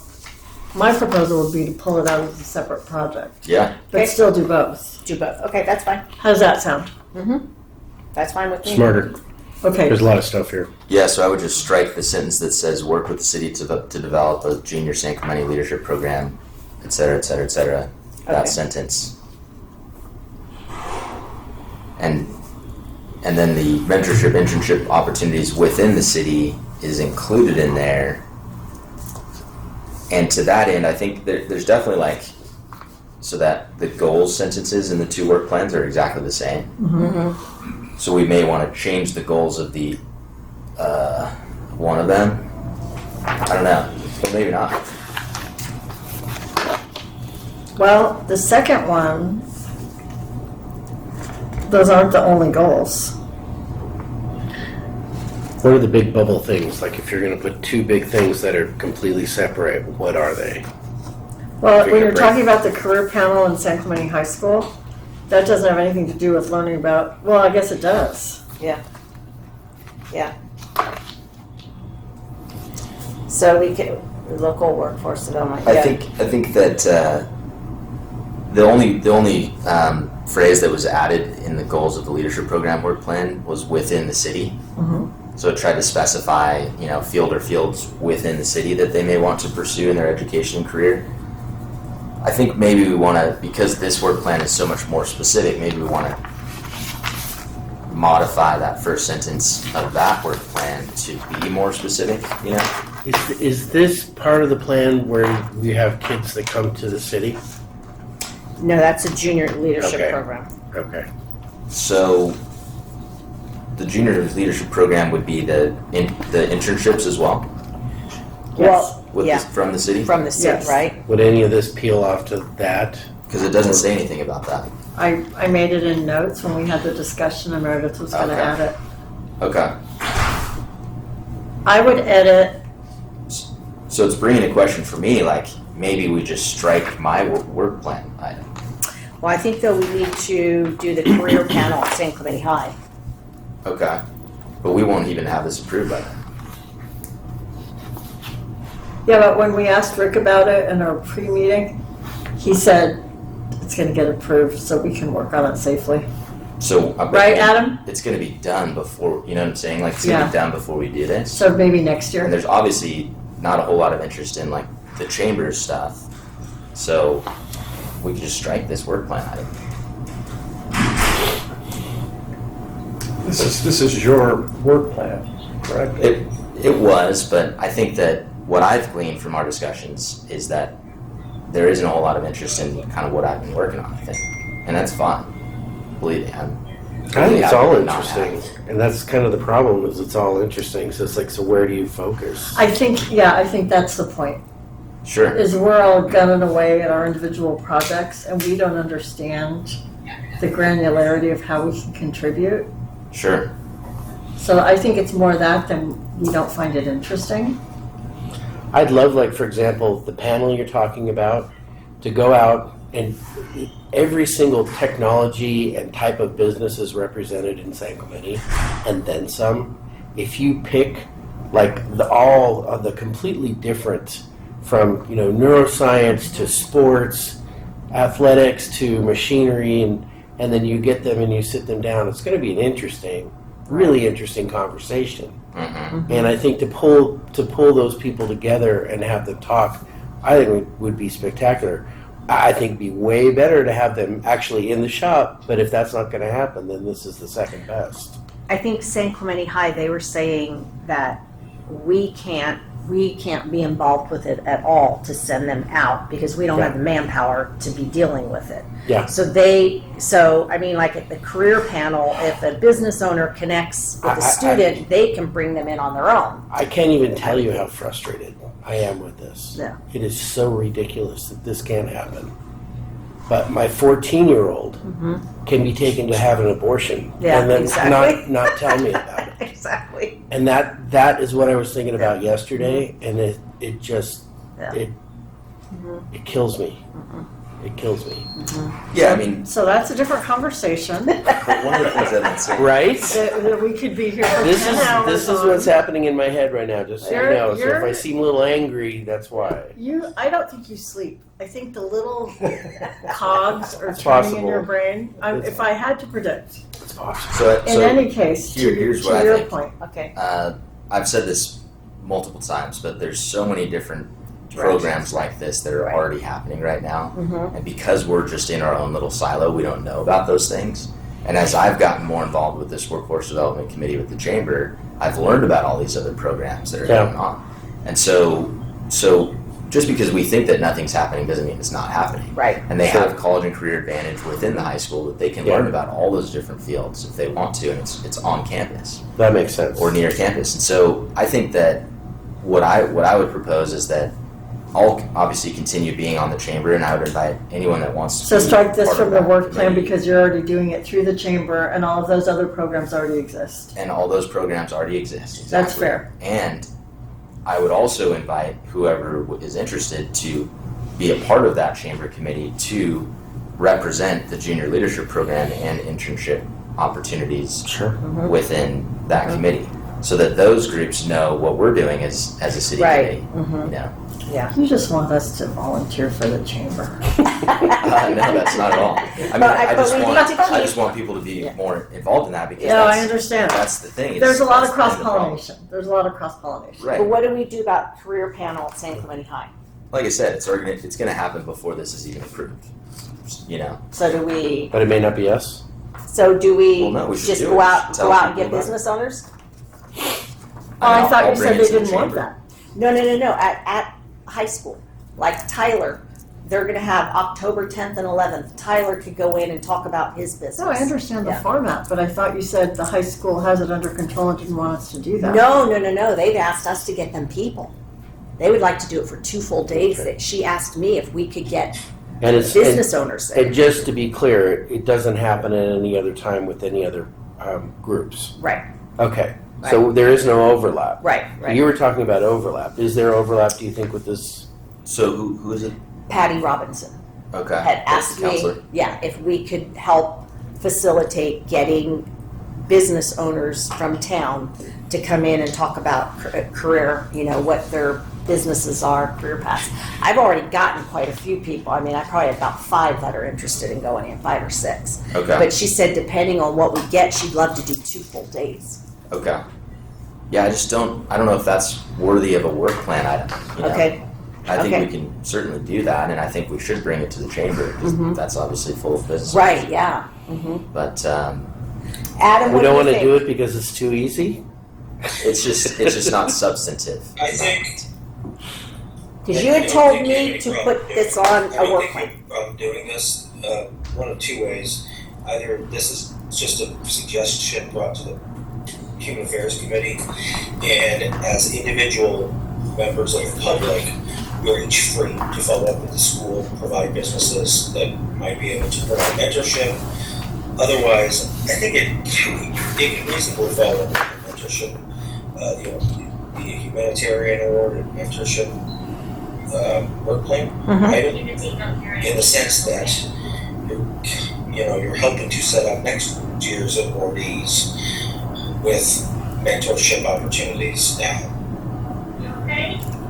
my proposal would be to pull it out as a separate project, Yeah. but still do both. Do both. Okay, that's fine. How does that sound? That's fine with me. Smarter. Okay. There's a lot of stuff here. Yeah, so I would just strike the sentence that says work with the city to develop a junior San Clemente leadership program, et cetera, et cetera, et cetera. That Okay. sentence. And then the mentorship, internship opportunities within the city is included in there. And to that end, I think there's definitely like, so that the goals sentences in the two work plans are exactly the same. So we may want to change the goals of the one of them. I don't know, but maybe not. Well, the second one, those aren't the only goals. What are the big bubble things? Like if you're going to put two big things that are completely separate, what are they? Well, when you're Break. talking about the career panel in San Clemente High School, that doesn't have anything to do with learning about, well, I guess it does. Yeah. Yeah. So we could, local workforce development. I yeah. think that the only phrase that was added in the goals of the leadership program work plan was within the city. So it tried to specify, field or fields within the city that they may want to pursue in their education and career. I think maybe we want to, because this work plan is so much more specific, maybe we want to modify that first sentence of that work plan to be more specific, Is this part of the plan where we have kids that come to the city? No, that's a junior leadership Okay. program. Okay. So the junior leadership program would be the internships as well Well, yeah, from the city? from the city, Yes. right? Would any of this peel off to that? Because it doesn't say anything about that. I made it in notes when we had the discussion and Meredith was going to Okay. add it. Okay. I would edit, So it's bringing a question for me, like maybe we just strike my work plan item. Well, I think though we need to do the career panel at San Clemente High. Okay. But we won't even have this approved by then. yeah, but when we asked Rick about it in our pre-meeting, he said it's going to get approved so we can work on it safely. So Right, Adam? It's going to be done before, you know what I'm saying? Like it's going to Yeah. be done before we do this. So maybe next year. And there's obviously not a whole lot of interest in like the chamber's stuff. So we could just strike this work plan item. This is your work plan, correct? It was, but I think that what I've gleaned from our discussions is that there isn't a whole lot of interest in kind of what I've been working on, I think. And that's fine. Believe me, I'm I think it's all happy to not have interesting, and that's kind of the problem. Is it's all interesting. So it's like, so where do you focus? I think that's the point. Sure. Is we're all gunning away at our individual projects and we don't understand the granularity of how we can contribute. Sure. So I think it's more that than we don't find it interesting. I'd love, like, for example, the panel you're talking about, to go out and every single technology and type of business is represented in San Clemente, and then some. If you pick, like, all of the completely different, from, neuroscience to sports, athletics to machinery, and then you get them and you sit them down, it's going to be an really interesting conversation. Mm-hmm. And I think to pull those people together and have them talk, I think would be spectacular. I think it'd be way better to have them actually in the shop, but if that's not going to happen, then this is the second best. I think San Clemente High, they were saying that we can't be involved with it at all to send them out because we don't Yeah. have the manpower to be dealing with it. Yeah. So I mean, like at the career panel, if a business owner connects with a student, they can bring them in on their own. I can't even tell you how frustrated I am with this. Yeah. It is so ridiculous that this can't happen. but my 14-year-old can be taken to have an abortion Yeah, and then exactly. not tell me about it. Exactly. And that is what I was thinking about yesterday, and it just Yeah. it kills me. It kills me. Yeah, I mean, So that's a different conversation one of the things that I've been saying. Right? that we could be here for This 10 hours is on. what's happening in my head right now. Just so you You're- know. So if you're- I seem a little angry, that's why. I don't think you sleep. I think the little cogs are It's turning in your possible. brain. If I had to predict, It's possible. So, in any case, here's to what I your think. point. Okay. I've said this multiple times, but there's so many different programs like this that are Right. already happening right now. Mhm. And because we're just in our own little silo, we don't know about those things. And as I've gotten more involved with this workforce development committee with the chamber, I've learned about all these other programs that are Yeah. going on. And so just because we think that nothing's happening doesn't mean it's not happening. Right. And they Sure. have college and career advantage within the high school that they can Yeah. learn about all those different fields if they want to, and it's on campus That makes sense. or near campus. And so I think that what I would propose is that I'll obviously continue being on the chamber, and I would invite anyone that wants to. So be strike this part from of the that work plan committee. because you're already doing it through the chamber and all of those other programs already exist. And all those programs already exist. That's exactly. fair. And I would also invite whoever is interested to be a part of that chamber committee to represent the junior leadership program and internship opportunities Sure. within that committee, so that those groups know what we're doing as a city Right. committee. You know, You just want us to volunteer for the chamber. no, that's not at all. I mean, But I we need to I keep- just want people to be Yeah. more involved in that because No, I that's, understand. that's the thing. There's a lot of that's the problem. cross-pollination. There's a lot of cross-pollination. Right. But what do we do about career panel at San Clemente High? Like I said, it's going to happen before this is even approved. You know. So do we? But it may not be us. So do we, Well, no, we should just do go it. out, Tell go out and people get about it. business owners? Oh, I thought I'll you bring said it they to the didn't want chamber. that. No. At high school, like Tyler, they're going to have October 10th and 11th. Tyler could go in and talk about his business. No, I understand the Yeah. format, but I thought you said the high school has it under control and didn't want us to do that. No. They've asked us to get them people. They would like to do it for 2 full days. That she asked me if we could get And it's business owners there. and just to be clear, it doesn't happen at any other time with any other groups. Right, Okay. So there is no overlap. right. You were talking about overlap. Is there overlap, do you think, with this? So who is it? Patty Robinson Okay. had That's asked the counselor. me, if we could help facilitate getting business owners from town to come in and talk about career, what their businesses are, career paths. I've already gotten quite a few people. I mean, I probably have about 5 that are interested in going in, 5 or 6. Okay. But she said depending on what we get, she'd love to do 2 full days. Okay. Yeah, I don't know if that's worthy of a work plan item. you know. Okay, I think Okay. we can certainly do that, and I think we should bring it to the chamber because that's obviously full of business. right, yeah. But Adam, We what don't want do to you do think? it because it's too easy? it's just not substantive. I think. Because you had told me to put this on a work plan. I'm doing this one of 2 ways. Either this is just a suggestion brought to the Human Affairs Committee, and as individual members of the public, we're each free to follow up with the school, provide businesses that might be able to provide mentorship. Otherwise, I think it can reasonably follow up with mentorship, the humanitarian award and mentorship work plan item, in the sense that you're helping to set up next year's awardees with mentorship opportunities now.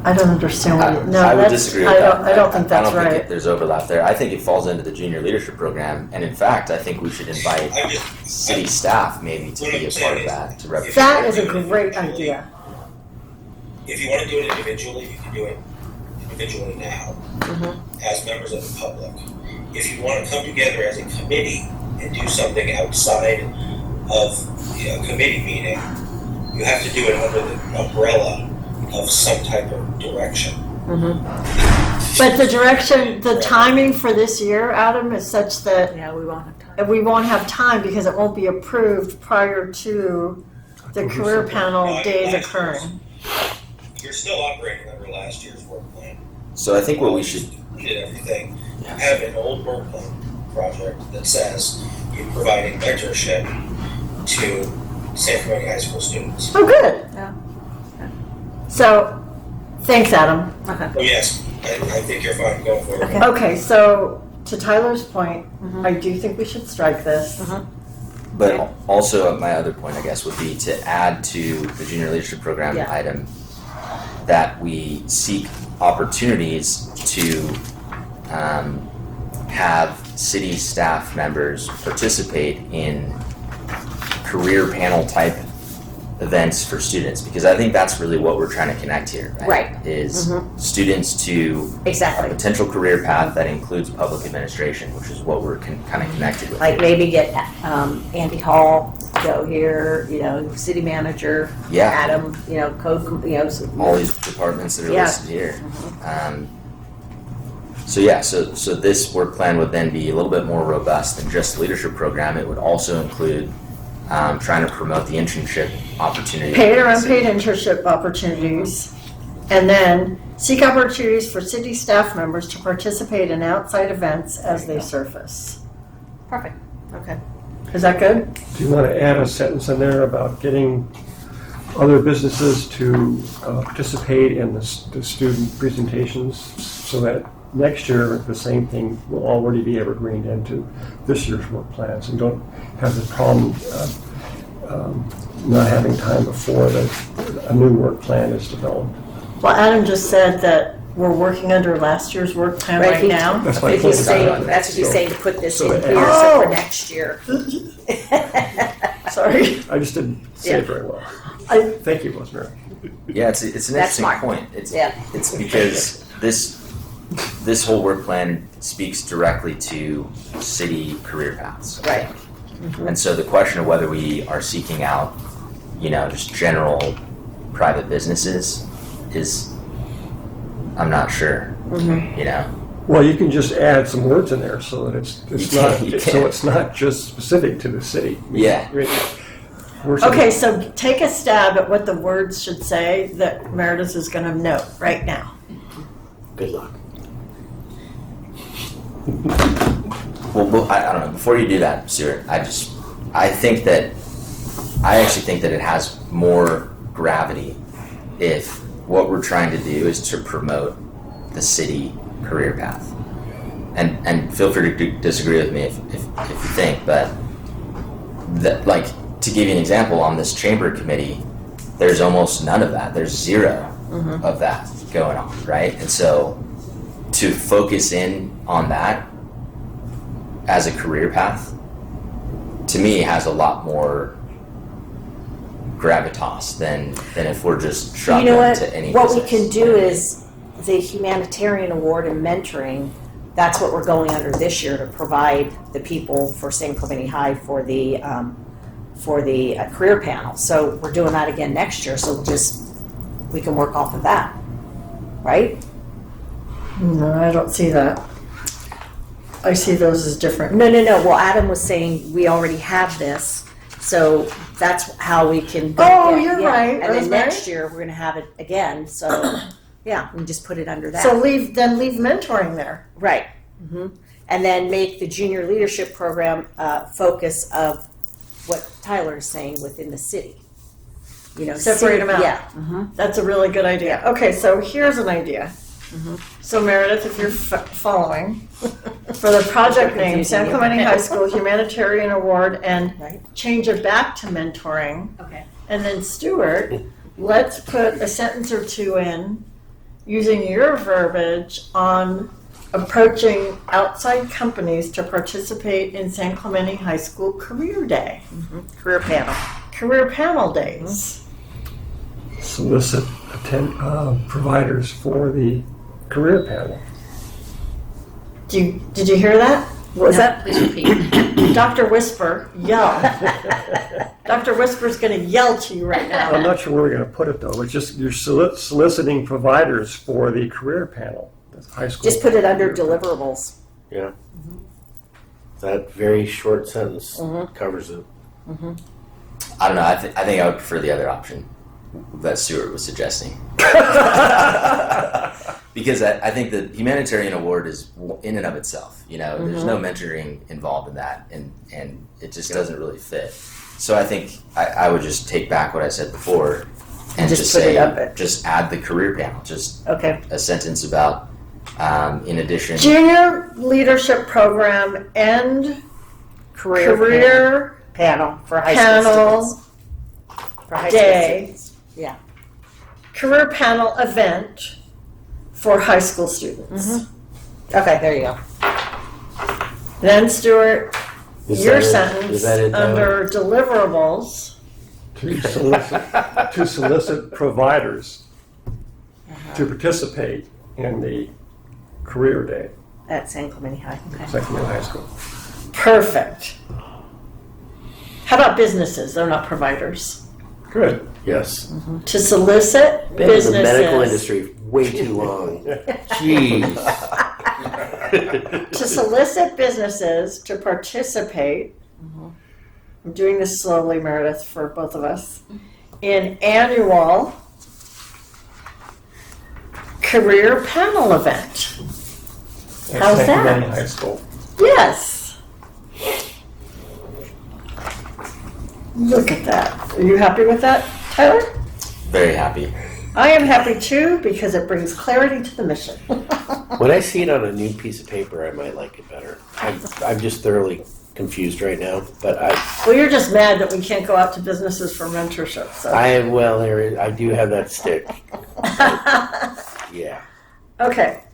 I don't understand what you, no, I would that's, disagree with that. I don't think that's I don't right. think there's overlap there. I think it falls into the junior leadership program, and in fact, I think we should invite I just city staff maybe to be a part of that to represent. That is a great idea. If you want to do it individually, you can do it individually now, as members of the public. If you want to come together as a committee and do something outside of a committee meeting, you have to do it under the umbrella of some type of direction. But the direction, the timing for this year, Adam, is such that Yeah, we won't have time. we won't have time because it won't be approved prior to the career panel days occurring. You're still operating under last year's work plan. So I think what we should and everything, have an old work plan project that says you're providing mentorship to San Clemente High School students. Oh, good. Yeah. So, thanks, Adam. Oh, yes, I think you're fine going forward. Okay. Okay, so to Tyler's point, I do think we should strike this. But also, my other point, I guess, would be to add to the junior leadership program Yeah. item that we seek opportunities to have city staff members participate in career panel type events for students, because I think that's really what we're trying to connect here, right? Right. Is students to a Exactly. potential career path that includes public administration, which is what we're kind of connected with. Like maybe get Andy Hall, go here, city manager, Yeah. Adam, code, All these departments that are Yeah. listed here. So this work plan would then be a little bit more robust than just the leadership program. It would also include trying to promote the internship opportunity. Paid or unpaid internship opportunities, and then seek opportunities for city staff members to participate in outside events as they surface. Perfect. Okay. Is that good? Do you want to add a sentence in there about getting other businesses to participate in the student presentations so that next year the same thing will already be evergreened into this year's work plans and don't have the problem not having time before a new work plan is developed. Well, Adam just said that we're working under last year's work plan right now. That's I my think point. he's saying, that's what he's saying, to put this So in the- here so Oh. for next year. Sorry. I just didn't say it very well. Thank you, Rosemary. Yeah, it's an That's interesting smart. point. It's Yeah. it's because this whole work plan speaks directly to city career paths. Right. And so the question of whether we are seeking out, just general private businesses is, I'm not sure. Well, you can just add some words in there so that it's You not can, you so can. it's not just specific to the city. Yeah. Okay, so take a stab at what the words should say that Meredith is going to note right now. Good luck. Well, I don't know. Before you do that, Stuart, I actually think that it has more gravity if what we're trying to do is to promote the city career path. And feel free to disagree with me if you think, but to give you an example, on this chamber committee, there's almost none of that. There's zero of that going on, right? And so to focus in on that as a career path, to me, has a lot more gravitas than if we're just shoving to any What we business. can do is the humanitarian award and mentoring. That's what we're going under this year to provide the people for San Clemente High for the career panel. So we're doing that again next year. So we can work off of that, right? No, I don't see that. I see those as different. No. Well, Adam was saying we already have this, so that's how we can. Oh, you're right, And then Rosemary. next year we're going to have it again. So yeah, we just put it under that. So leave mentoring there. Right. And then make the junior leadership program focus of what Tyler is saying within the city. Separate them out. Yeah. That's a really good idea. Okay, so here's an idea. So Meredith, if you're following, for the project name, San Clemente High School Humanitarian Award, and Right. change it back to mentoring. Okay. And then Stuart, let's put a sentence or two in using your verbiage on approaching outside companies to participate in San Clemente High School Career Day, Career panel. career panel days. Solicit providers for the career panel. Did you hear that? What was No, that? Please repeat. Dr. Whisper, yell. Dr. Whisper's going to yell to you right I'm now. not sure where we're going to put it though. It's just you're soliciting providers for the career panel. That's high school. Just put it under deliverables. Yeah. That very short sentence covers it. I don't know. I think I would prefer the other option that Stuart was suggesting. because I think the humanitarian award is in and of itself. There's no mentoring involved in that, and it just doesn't really fit. So I think I would just take back what I said before and just put it say, up. just add the career panel, just Okay. a sentence about, in addition. Junior Leadership Program and Career Panel for high school Panel students. For high Day. school students. Yeah. Career Panel Event for high school students. Okay, there you go. Then Stuart, Is your that it? sentence Is that it, Tyler? under deliverables. To solicit providers to participate in the career day At San Clemente High. Okay. at Sacramento High School. Perfect. How about businesses? They're not providers. Good. Yes. To solicit Been in businesses. the medical industry way too long. Jeez. To solicit businesses to participate. I'm doing this slowly, Meredith, for both of us. In annual career panel event. At How's Sacramento that? High School. Yes. Look at that. Are you happy with that, Tyler? Very happy. I am happy too because it brings clarity to the mission. When I see it on a new piece of paper, I might like it better. I'm just thoroughly confused right now, but Well, you're just mad that we can't go out to businesses for mentorship. So. I do have that stick. Yeah. Okay.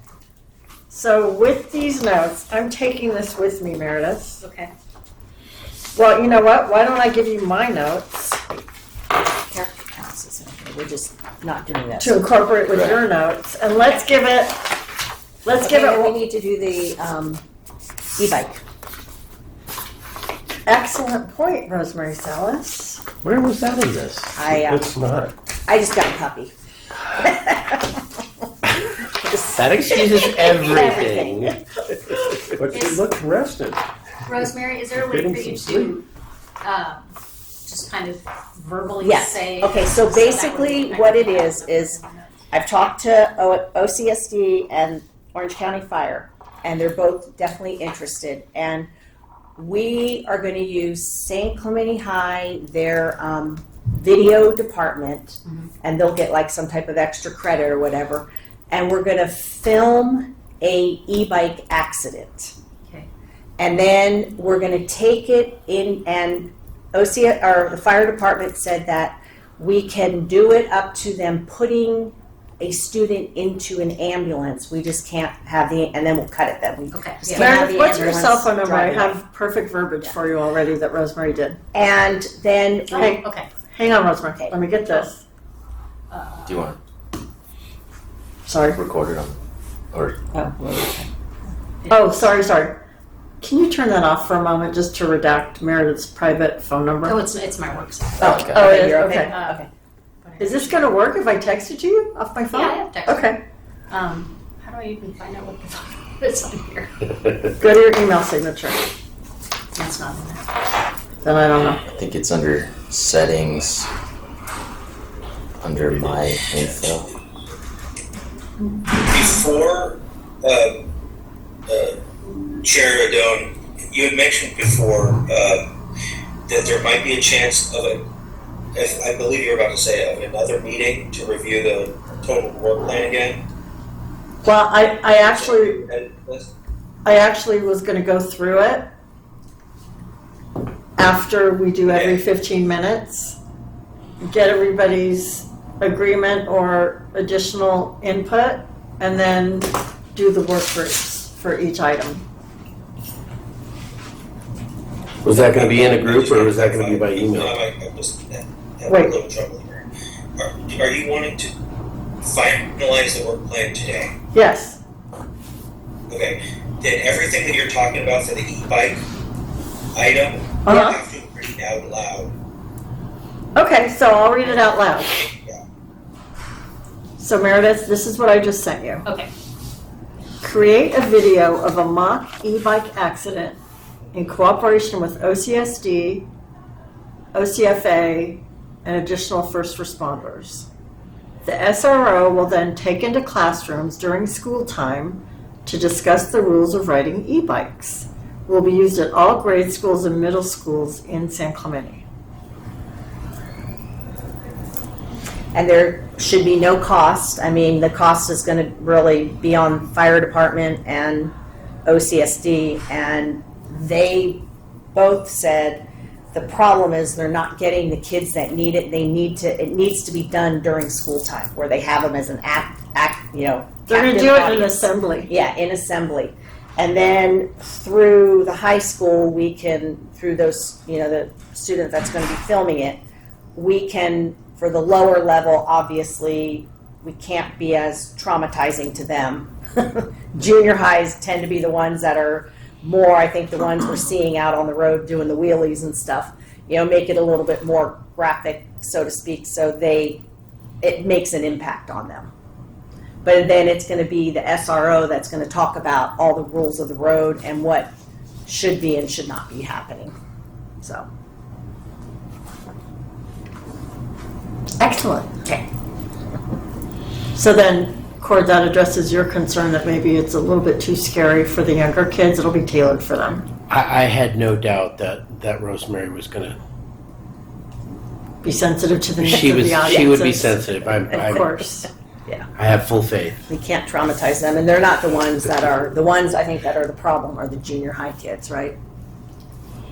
So with these notes, I'm taking this with me, Meredith. Okay. Well, you know what? Why don't I give you my notes Character counts, isn't it? We're just not doing that. to incorporate with your notes, and let's give it. Let's Okay, give then we it. need to do the e-bike. Excellent point, Rosemary Salas. Where was that in this? It's not. I just got a puppy. That excuses everything. But she looked rested. Rosemary, is there a way Getting for you some to just kind of verbally Yes. say? Okay, so that basically way what it I can is I've talked to OCSD and Orange County Fire, and they're both definitely interested. And we are going to use St. Clemente High, their video department, and they'll get like some type of extra credit or whatever. And we're going to film a e-bike accident. Okay. And then we're going to take it in, and the fire department said that we can do it up to them putting a student into an ambulance. We just can't have and then we'll cut it then. We Okay, just yeah. can't have Meredith, the what's your ambulance cell phone number? I drive away. have perfect verbiage for you already that Rosemary did. And then Hey, Okay. hang on, Rosemary. Okay. Let me get this. Do you want Sorry. to record it on, or Oh, sorry. Can you turn that off for a moment just to redact Meredith's private phone number? Oh, it's my work cell. Oh, okay. oh, it is? you're Okay. okay. Is this going to work if I text it to you off my phone? Yeah, I have text. Okay. How do I even find out what the phone is on here? Go to your email signature. That's not in there. Then I don't know. I think it's under settings, under my info. Before, Chair Adone, you had mentioned before that there might be a chance of I believe you were about to say, of another meeting to review the total work plan again. Well, I actually was going to go through it after we do every Okay. 15 minutes, get everybody's agreement or additional input, and then do the work groups for each item. Was that going to be in a group or was that going to be by No, email? I'm just having Wait. a little trouble here. Are you wanting to finalize the work plan today? Yes. Okay, then everything that you're talking about for the e-bike item, you Uh-huh. have to read out loud. Okay, so I'll read it out loud. Yeah. So Meredith, this is what I just sent you. Okay. Create a video of a mock e-bike accident in cooperation with OCSD, OCFA, and additional first responders. The SRO will then take into classrooms during school time to discuss the rules of riding e-bikes. Will be used at all grade schools and middle schools in San Clemente. And there should be no cost. I mean, the cost is going to really be on fire department and OCSD, and they both said the problem is they're not getting the kids that need it. It needs to be done during school time where they have them as an They're going to active do it in audience. assembly. Yeah, in assembly. And then through the high school, we can, through those, the student that's going to be filming it, we can, for the lower level, obviously, we can't be as traumatizing to them. Junior highs tend to be the ones that are more, I think, the ones we're seeing out on the road doing the wheelies and stuff. Make it a little bit more graphic, so to speak, so it makes an impact on them. But then it's going to be the SRO that's going to talk about all the rules of the road and what should be and should not be happening. So, Excellent. okay. So then, Cord, that addresses your concern that maybe it's a little bit too scary for the younger kids. It'll be tailored for them. I had no doubt that Rosemary was going to. Be sensitive to the needs of the audience. She would be sensitive. Of course. I have full faith. We can't traumatize them, and they're not the ones that are, the ones I think that are the problem are the junior high kids, right?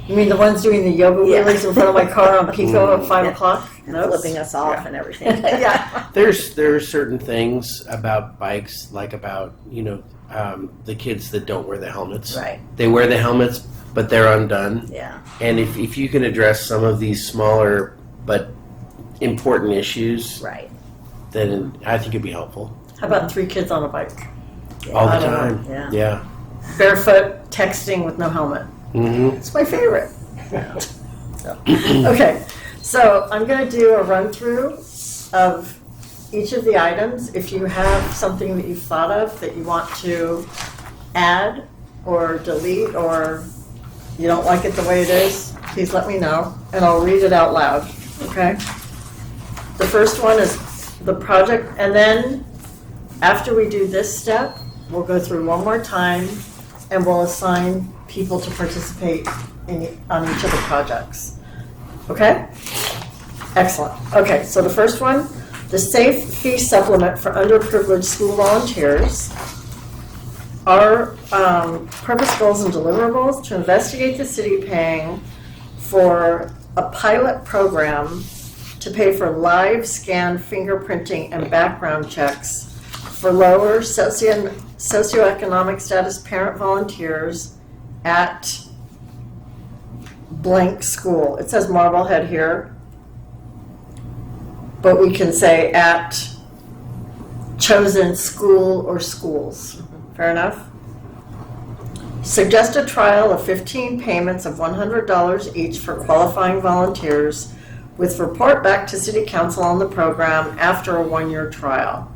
You mean the ones doing the yoga Yeah. wheelies in front of my car on Pico at 5 Yeah. o'clock? And Those? flipping us off and everything. Yeah. There are certain things about bikes, like about the kids that don't wear the helmets. Right, They wear the helmets, but they're undone. yeah. And if you can address some of these smaller but important issues, Right. then I think it'd be helpful. How about 3 kids on a bike? All the I don't know. time. Yeah. Yeah. Barefoot, texting with no helmet. Mm-hmm. It's my favorite. Okay, so I'm going to do a run through of each of the items. If you have something that you've thought of that you want to add or delete, or you don't like it the way it is, please let me know and I'll read it out loud, okay? The first one is the project, and then after we do this step, we'll go through one more time and we'll assign people to participate on each of the projects. Okay? Excellent. Okay, so the first one, the safe fee supplement for underprivileged school volunteers. Our purpose, goals, and deliverables: to investigate the city paying for a pilot program to pay for live scan fingerprinting and background checks for lower socioeconomic status parent volunteers at blank school. It says Marblehead here, but we can say at chosen school or schools. Fair enough? Suggest a trial of 15 payments of $100 each for qualifying volunteers, with report back to City Council on the program after a 1-year trial.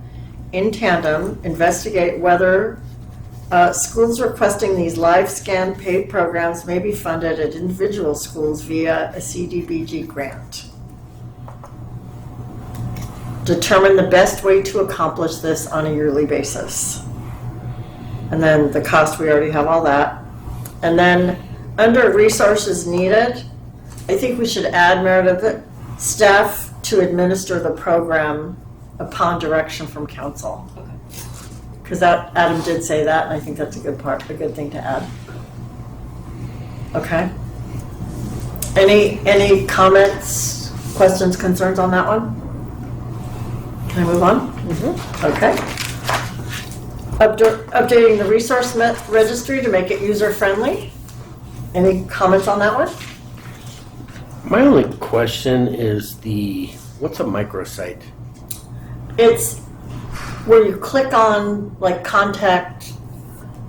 In tandem, investigate whether schools requesting these live scan paid programs may be funded at individual schools via a CDBG grant. Determine the best way to accomplish this on a yearly basis. And then the cost, we already have all that. And then under resources needed, I think we should add, Meredith, staff to administer the program upon direction from council. Because that, Adam did say that, and I think that's a good thing to add. Okay. Any comments, questions, concerns on that one? Can I move on? Mm-hmm. Okay. Updating the resource registry to make it user-friendly. Any comments on that one? My only question is what's a microsite? It's where you click on, like, contact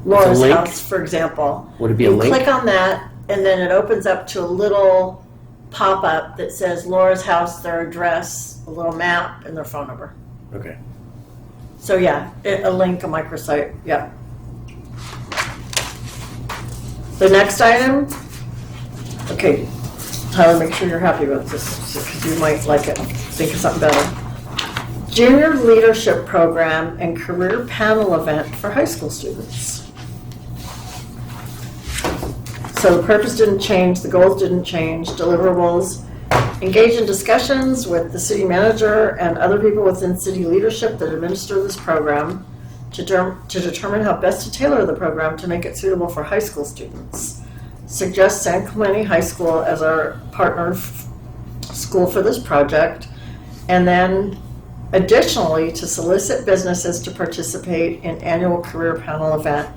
Laura's link? house, for example. Would it be a link? You click on that, and then it opens up to a little pop-up that says Laura's house, their address, a little map, and their phone number. Okay. So yeah, a link, a microsite, yeah. The next item, okay, Tyler, make sure you're happy with this, because you might like it, think of something better. Junior Leadership Program and Career Panel Event for high school students. So the purpose didn't change, the goals didn't change, deliverables. Engage in discussions with the city manager and other people within city leadership that administer this program to determine how best to tailor the program to make it suitable for high school students. Suggest San Clemente High School as our partner school for this project. And then additionally, to solicit businesses to participate in annual career panel event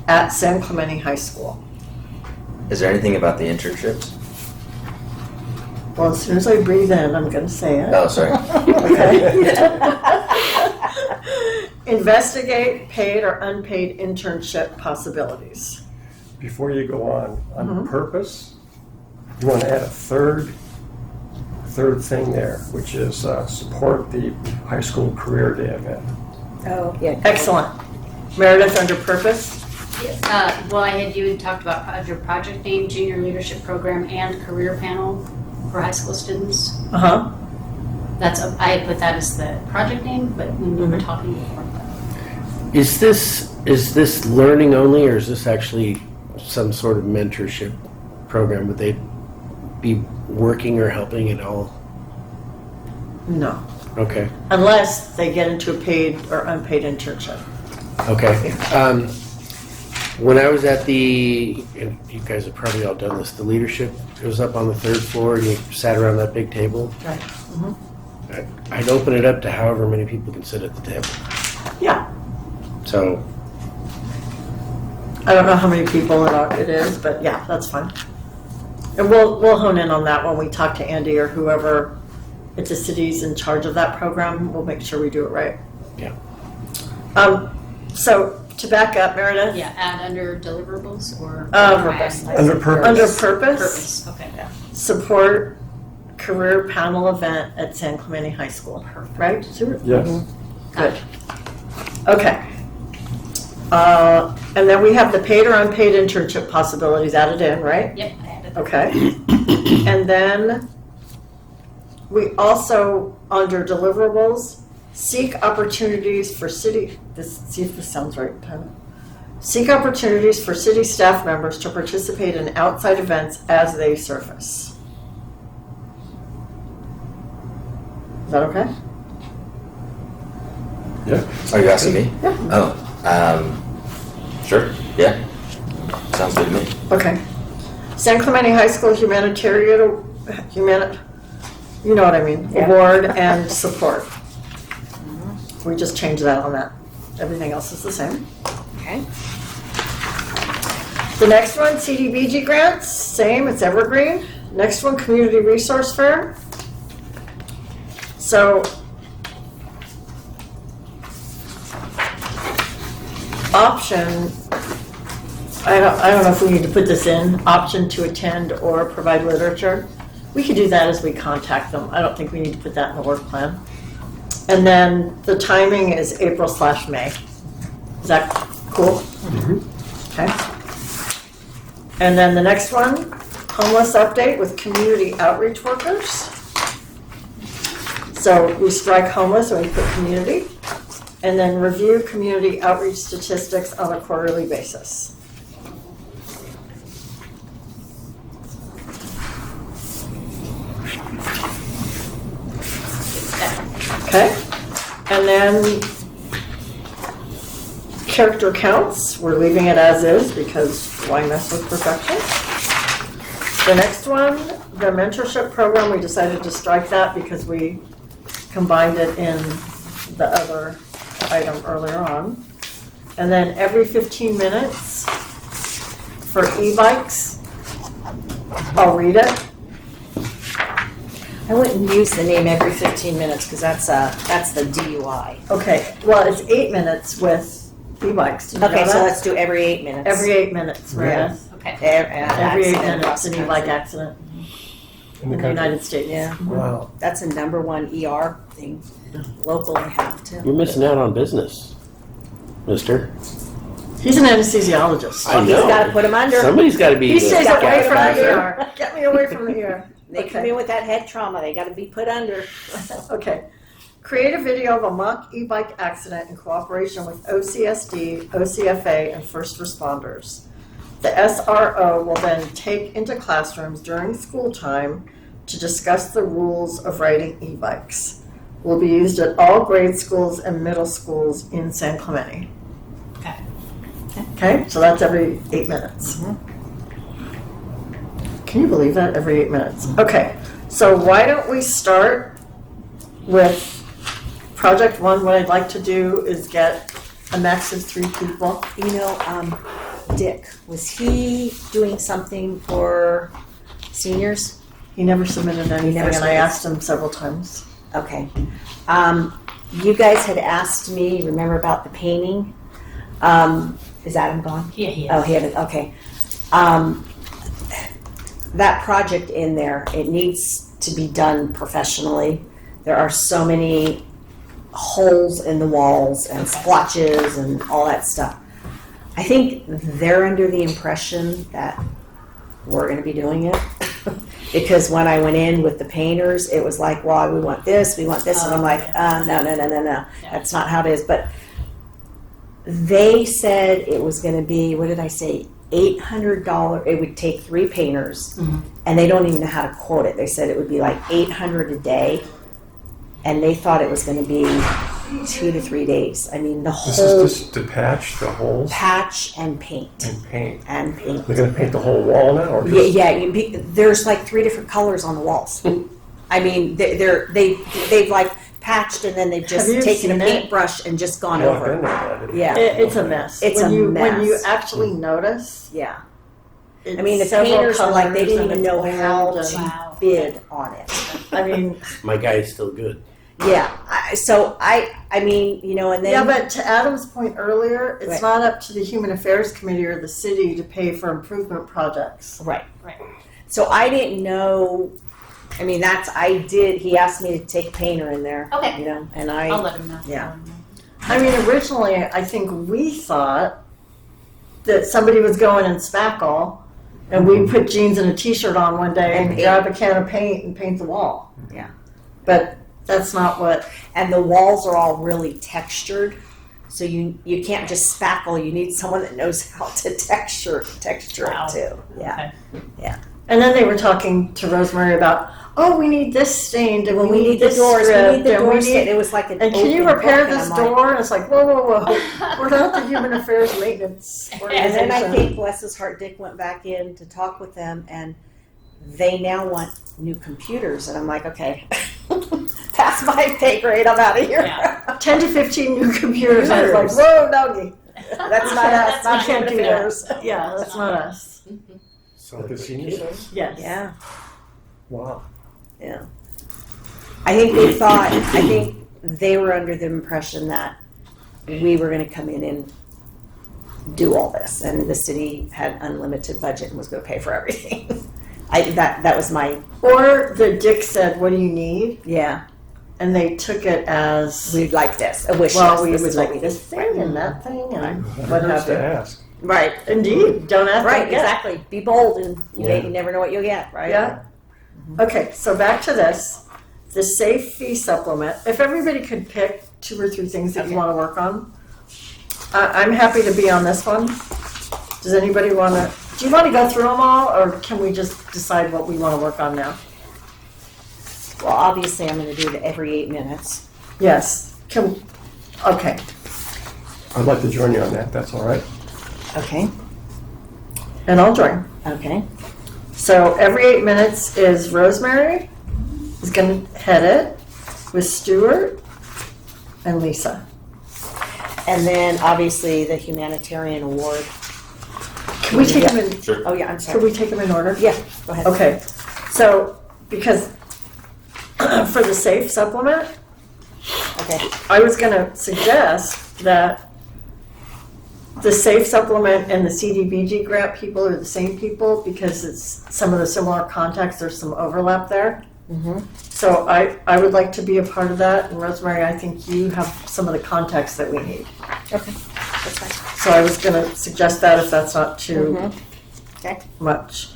at San Clemente High School. Is there anything about the internships? Well, as soon as I breathe in, I'm going to say it. Oh, sorry. Okay. Investigate paid or unpaid internship possibilities. Before you go on purpose, you want to add a third thing there, which is support the high school career day event. Oh, yeah. Excellent. Meredith, under purpose? Well, you had talked about your project name, Junior Leadership Program and Career Panel for high school students. Uh-huh. I had put that as the project name, but when we were talking before. Is this learning only, or is this actually some sort of mentorship program? Would they be working or helping at all? No. Okay. Unless they get into a paid or unpaid internship. Okay. When I was at and you guys have probably all done this, the leadership, it was up on the third floor and you sat around that big table. Right. I'd open it up to however many people can sit at the table. Yeah. So, I don't know how many people it is, but yeah, that's fine. And we'll hone in on that when we talk to Andy or whoever at the city's in charge of that program. We'll make sure we do it right. yeah. So to back up, Meredith. Yeah, add under deliverables or? Purpose. Under purpose. Under purpose, Purpose, okay. support career panel event at San Clemente High School. Right? Yes. Good. Okay. And then we have the paid or unpaid internship possibilities added in, right? Yep, I added. Okay. And then we also, under deliverables, seek opportunities for see if this sounds right, Tyler. Seek opportunities for city staff members to participate in outside events as they surface. Is that okay? Yeah. Are you asking me? Yeah. Oh, sure. Yeah. Sounds good to me. Okay. San Clemente High School Humanitarian, you know what I mean, Yeah. award and support. We just changed that on that. Everything else is the same. Okay. The next one, CDBG grants, same, it's evergreen. Next one, Community Resource Fair. So, option, I don't know if we need to put this in, option to attend or provide literature. We could do that as we contact them. I don't think we need to put that in the work plan. And then the timing is April/May. Is that cool? Okay. And then the next one, homeless update with community outreach workers. So we strike homeless and we put community. And then review community outreach statistics on a quarterly basis. Okay, and then character counts, we're leaving it as is because why mess with perfection? The next one, the mentorship program, we decided to strike that because we combined it in the other item earlier on. And then every 15 minutes for e-bikes, I'll read it. I wouldn't use the name every 15 minutes because that's the DUI. Okay, well, it's 8 minutes with e-bikes. Did you Okay, know so that? let's do every 8 minutes. Every 8 minutes, Meredith. Okay. Every 8 Accident minutes, across an the e-bike country. accident In in the United States. Yeah, Wow. that's a number one ER thing. Locally have to. You're missing out on business, mister. He's an anesthesiologist. I He's know. got to put them under. Somebody's got to be He the stays got away it from right the there. ear. Get me away from the ear. They come Okay. in with that head trauma. They got to be put under. Okay. create a video of a mock e-bike accident in cooperation with OCSD, OCFA, and first responders. The SRO will then take into classrooms during school time to discuss the rules of riding e-bikes. Will be used at all grade schools and middle schools in San Clemente. Okay. Okay, so that's every 8 minutes. Can you believe that? Every 8 minutes. Okay, so why don't we start with project one? What I'd like to do is get a max of 3 people. You know, Dick, was he doing something for seniors? He never submitted anything, never and I submitted. asked him several times. Okay. You guys had asked me, remember about the painting? Is Adam gone? Yeah, he is. Oh, he had it, okay. That project in there, it needs to be done professionally. There are so many holes in the walls and splotches and all that stuff. I think they're under the impression that we're gonna be doing it. Because when I went in with the painters, it was like, well, we want this, and I'm like, no. That's not how it is. But they said it was gonna be, what did I say, $800, it would take 3 painters, and they don't even know how to quote it. They said it would be like $800 a day, and they thought it was gonna be 2 to 3 days. I mean, the This whole is just to patch the holes patch and paint. and paint. And paint. They're gonna paint the whole wall now, or just? Yeah, there's like 3 different colors on the walls. I mean, they've like patched and then they've just Have you taken a seen it? paintbrush and just gone Yeah, I've been over. there, but I didn't- Yeah. It's a mess. It's when a When you mess. actually notice, Yeah. it's I mean, the several painters were like, they colors didn't and even know it's how old and- to Wow. bid on it. I mean, My guy is still good. Yeah. I mean, you know, and then. yeah, but to Adam's point earlier, it's Right. not up to the Human Affairs Committee or the city to pay for improvement projects. Right. Right. So I didn't know. I mean, he asked me to take a painter in there. Okay. You know, and I'll let him know. Yeah. I mean, originally, I think we thought that somebody was going in spackle, and we put jeans and a t-shirt on one day And and paint. grab a can of paint and paint the wall. Yeah. But that's not what. And the walls are all really textured, so you can't just spackle. You need someone that knows how to texture Wow. it too. Yeah. And then they were talking to Rosemary about, oh, we need this stained, and Well, we need the this doors. We stripped, need the and we doors. need. It was like an. And can you open repair book, and this I'm like- door? And it's like, whoa. We're not the Human Affairs Maintenance And Organization. then I think, bless his heart, Dick went back in to talk with them, and they now want new computers. And I'm like, okay, pass my pay grade. I'm out of here. Yeah. 10 to 15 new computers. I was like, whoa, doggy. That's not us. We Not can't Human do Affairs. that. Yeah, that's not us. So At the senior center? Yes. Yeah. Wow. Yeah. I think they were under the impression that we were going to come in and do all this, and the city had unlimited budget and was going to pay for everything. That was my, Or the Dick said, what do you need? yeah, And they took it as, we'd like this, a wish well, list. we This would is what like we this need. thing and that thing and That what hurts have to you. ask. Right. Indeed, don't have Right, to get. exactly. Be bold, and Yeah. you never know what you'll get, right? Yeah. Okay, so back to this. The safe fee supplement. If everybody could pick 2 or 3 things that you want to work on, I'm happy to be on this one. Does anybody want to? Do you want to go through them all, or can we just decide what we want to work on now? Well, obviously, I'm going to do it every 8 minutes. Yes. Okay. I'd like to join you on that, that's all right. Okay. And I'll join. Okay. So every 8 minutes is Rosemary is going to head it with Stuart and Lisa. And then, obviously, the humanitarian award. Can we take them in? Oh, yeah, I'm Can sorry. we take them in order? Yeah, go ahead. Okay. So because for the safe supplement, Okay. I was going to suggest that the safe supplement and the CDBG grant people are the same people because it's some of the similar contacts. There's some overlap there. Mm-hmm. So I would like to be a part of that. And Rosemary, I think you have some of the contacts that we need. Okay, that's fine. So I was going to suggest that if that's not too Okay. much.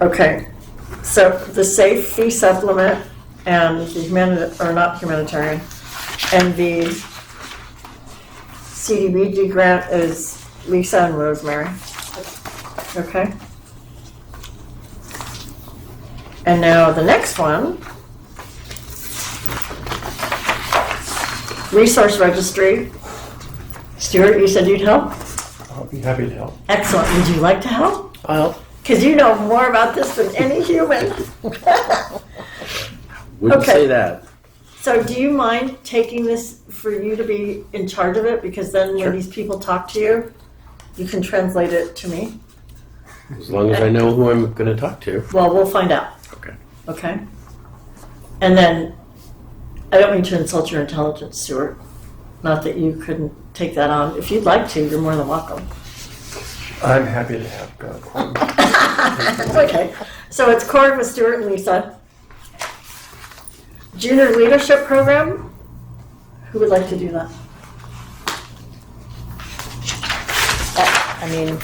Okay. So the safe fee supplement and the not humanitarian, and the CDBG grant is Lisa and Rosemary. Okay? And now the next one, resource registry. Stuart, you said you'd help? I'll be happy to help. Excellent. Would you like to help? I'll Because you know more about this than any human. wouldn't Okay. say that. So do you mind taking this for you to be in charge of it? Because then Sure. when these people talk to you, you can translate it to me. As long as I know who I'm going to talk to. Well, we'll find out. Okay. Okay? And then, I don't mean to insult your intelligence, Stuart. Not that you couldn't take that on. If you'd like to, you're more than welcome. I'm happy to have Okay, so it's Cord with Stuart and Lisa. Junior Leadership Program. Who would like to do that? I mean,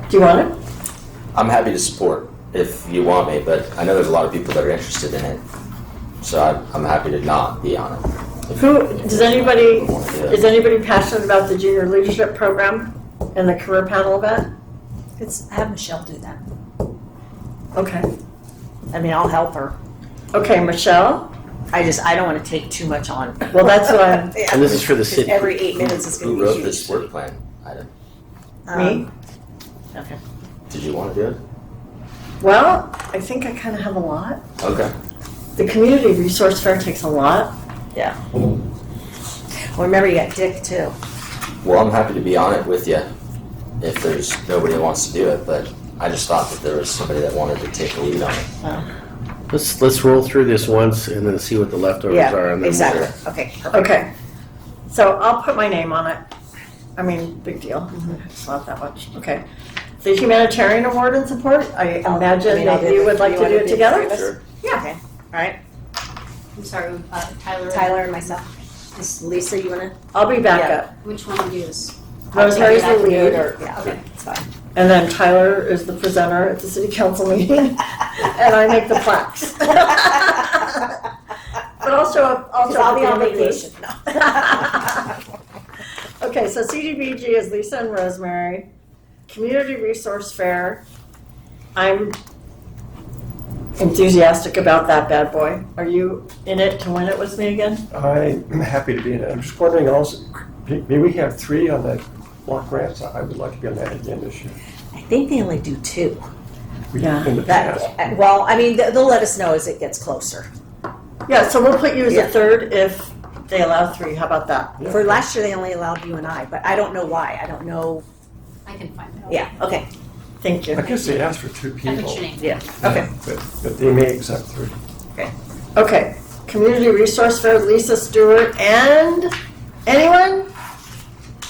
Do you want it? I'm happy to support if you want me, but I know there's a lot of people that are interested in it. So I'm happy to not be on it. Is anybody passionate about the Junior Leadership Program and the career panel event? have Michelle do that. Okay. I mean, I'll help her. Okay, Michelle. I don't want to take too much on. Well, that's what I'm. Yeah. And this is for the 'Cause city. every 8 minutes is going Who to be wrote huge. this work plan item? Me? Okay. Did you want to do it? Well, I think I kind of have a lot. Okay. The community resource fair takes a lot. Yeah. Well, remember you got Dick too. Well, I'm happy to be on it with you if there's nobody that wants to do it, but I just thought that there was somebody that wanted to take the lead on it. Let's roll through this once and then see what the leftovers Yeah, are. And then exactly. Okay. Perfect. Okay. So I'll put my name on it. I mean, big deal. It's not that much. Okay. The humanitarian award and support. I imagine I'll that do you the- would like to wanna do it the together. three of us? Sure. Yeah. Okay. All right. I'm sorry, Tyler. Tyler and myself. Lisa, you want to? I'll be back Yeah. up. Which one do this? Rosemary's the lead, Yeah. Okay. It's fine. and then Tyler is the presenter at the city council meeting, and I make the plaques. But also, I'll be on vacation. Okay, so CDBG is Lisa and Rosemary. Community Resource Fair. I'm enthusiastic about that bad boy. Are you in it to win it with me again? I'm happy to be in it. I'm just wondering also, may we have 3 on the block grants? I would like to be on that again this year. I think they only do 2. Yeah. In the past. Well, I mean, they'll let us know as it gets closer. Yeah, so we'll put you as Yeah. a third if they allow 3. How about that? Yeah. For last year, they only allowed you and I, but I don't know why. I don't know. I can find out. Yeah. Okay. Thank you. I guess they asked for 2 Have people. what's your name? Yeah. Okay. But they may accept 3. Okay, Community Resource Fair, Lisa Stewart, and anyone?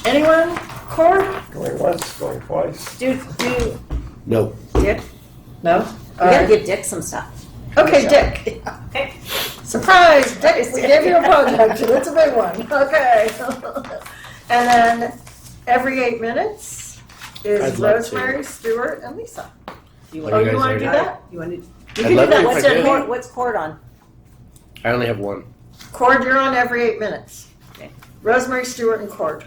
Anyone? Cord? Going once, going twice. Do No. Dick? No? We All gotta right. give Dick some stuff. Okay, Dick. Okay. Surprise, Dick, we gave you a project, and it's a big one. Okay. And then every 8 minutes is I'd love to. Rosemary, Stewart, and Lisa. You Are Oh, you you guys want to ready? do that? You want to? You I'd can do love to that. if I What's could. cord? What's cord on? I only have one. Cord, you're on every 8 minutes. Okay. Rosemary, Stewart, and Cord.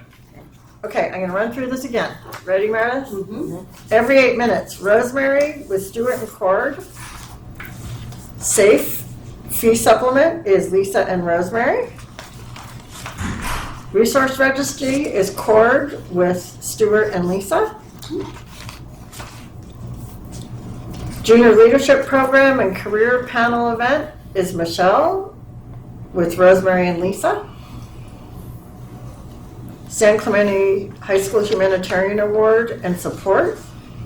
Okay, I'm gonna run through this again. Ready, Meredith? Mm-hmm. Every 8 minutes, Rosemary with Stewart and Cord. Safe fee supplement is Lisa and Rosemary. Resource registry is Cord with Stewart and Lisa. Junior leadership program and career panel event is Michelle with Rosemary and Lisa. San Clemente High School Humanitarian Award and Support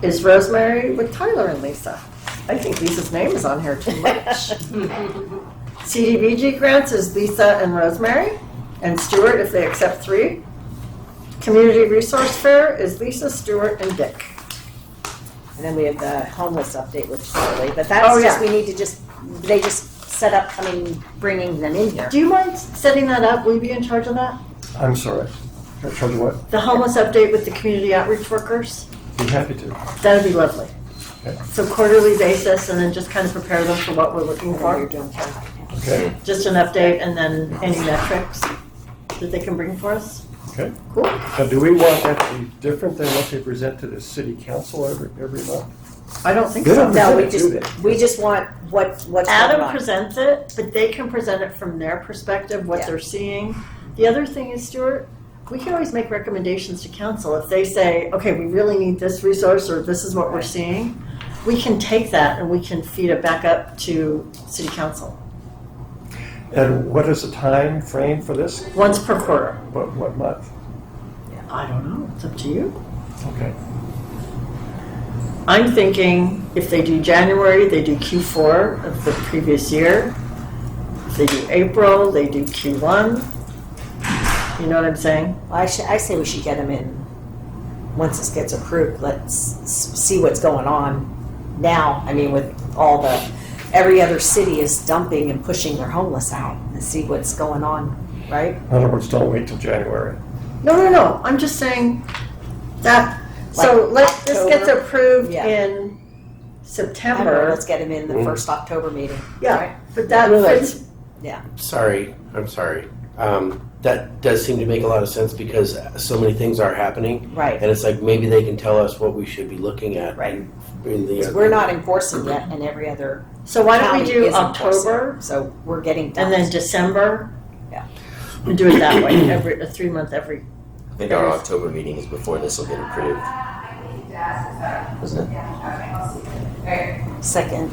is Rosemary with Tyler and Lisa. I think Lisa's name is on here too much. CDBG grants is Lisa and Rosemary, and Stewart if they accept 3. Community Resource Fair is Lisa, Stewart, and Dick. And then we have the homeless update with Shirley, but that's Oh, just, yeah. we need to they just set up, bringing them in here. Do you mind setting that up? Will you be in charge of that? I'm sorry. In charge of what? The homeless update with the community outreach workers? Be happy to. That'd be lovely. So quarterly basis, and then just kind of prepare them for what we're looking You're for. doing fine. Okay, Just an update, and then any metrics that they can bring for us. okay. Cool. Now, do we want that to be different than what they present to the city council every month? I don't think They don't so. No, we present it, do just, we just want what's going Adam on. presents it, but they can present it from their perspective, what Yeah. they're seeing. The other thing is, Stuart, we can always make recommendations to council. If they say, okay, we really need this resource, or this is what we're seeing, we can take that and we can feed it back up to city council, And what is the time frame for this? once per quarter. What month? I don't know, it's up to you. Okay. I'm thinking if they do January, they do Q4 of the previous year. If they do April, they do Q1. You know what I'm saying? I say we should get them in, once this gets approved, let's see what's going on now. I mean, with all every other city is dumping and pushing their homeless out, and see what's going on, right? In other words, don't wait till January. No. I'm just saying that. So this gets October? approved Yeah. in I don't know, September. let's get them in the first October meeting. Yeah, right? but that Really? fits. Sorry, I'm sorry. That does seem to make a lot of sense because so many things are happening. Right. And it's like maybe they can tell us what we should be looking at. Right. In the, 'Cause we're not enforcing yet, and every other So why don't we county do is enforcing. October So we're getting and done. then December? Yeah. And do it that way, a 3 month every. I think our October meeting is before this will get approved. Isn't it? Second.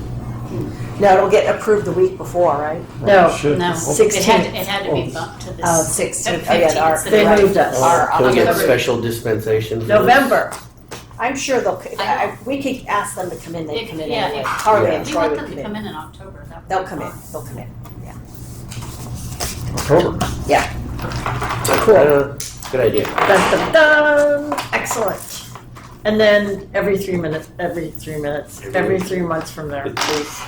No, it'll get approved the week before, right? No, Should- No, well, 16th. it had to be bumped to this. Oh, 16th. Oh, yeah, 15th, so They right. moved us. Our Can we get October- special dispensation? for this? November. I'm sure we could ask them to come in, they come in Yeah, anyway. if- Harley yeah. and If you Troy want would them come to come in. in October, that would They'll be come in, fine. they'll come in, October. yeah. Good idea. Dun, dun, dun. Excellent. And then every 3 minutes, every 3 months from there, please.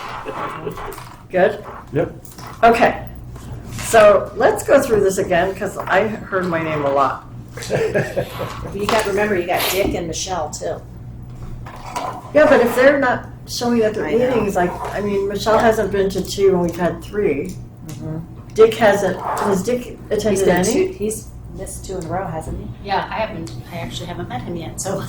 Good? Yep. Okay. So let's go through this again because I heard my name a lot. You got, remember, you got Dick and Michelle too. Yeah, but if they're not showing up at I know. meetings, I mean, Michelle hasn't been to 2 and we've had 3. Dick hasn't, has Dick He's attended been any? he's missed 2 in a row, hasn't he? Yeah, I actually haven't met him yet, so.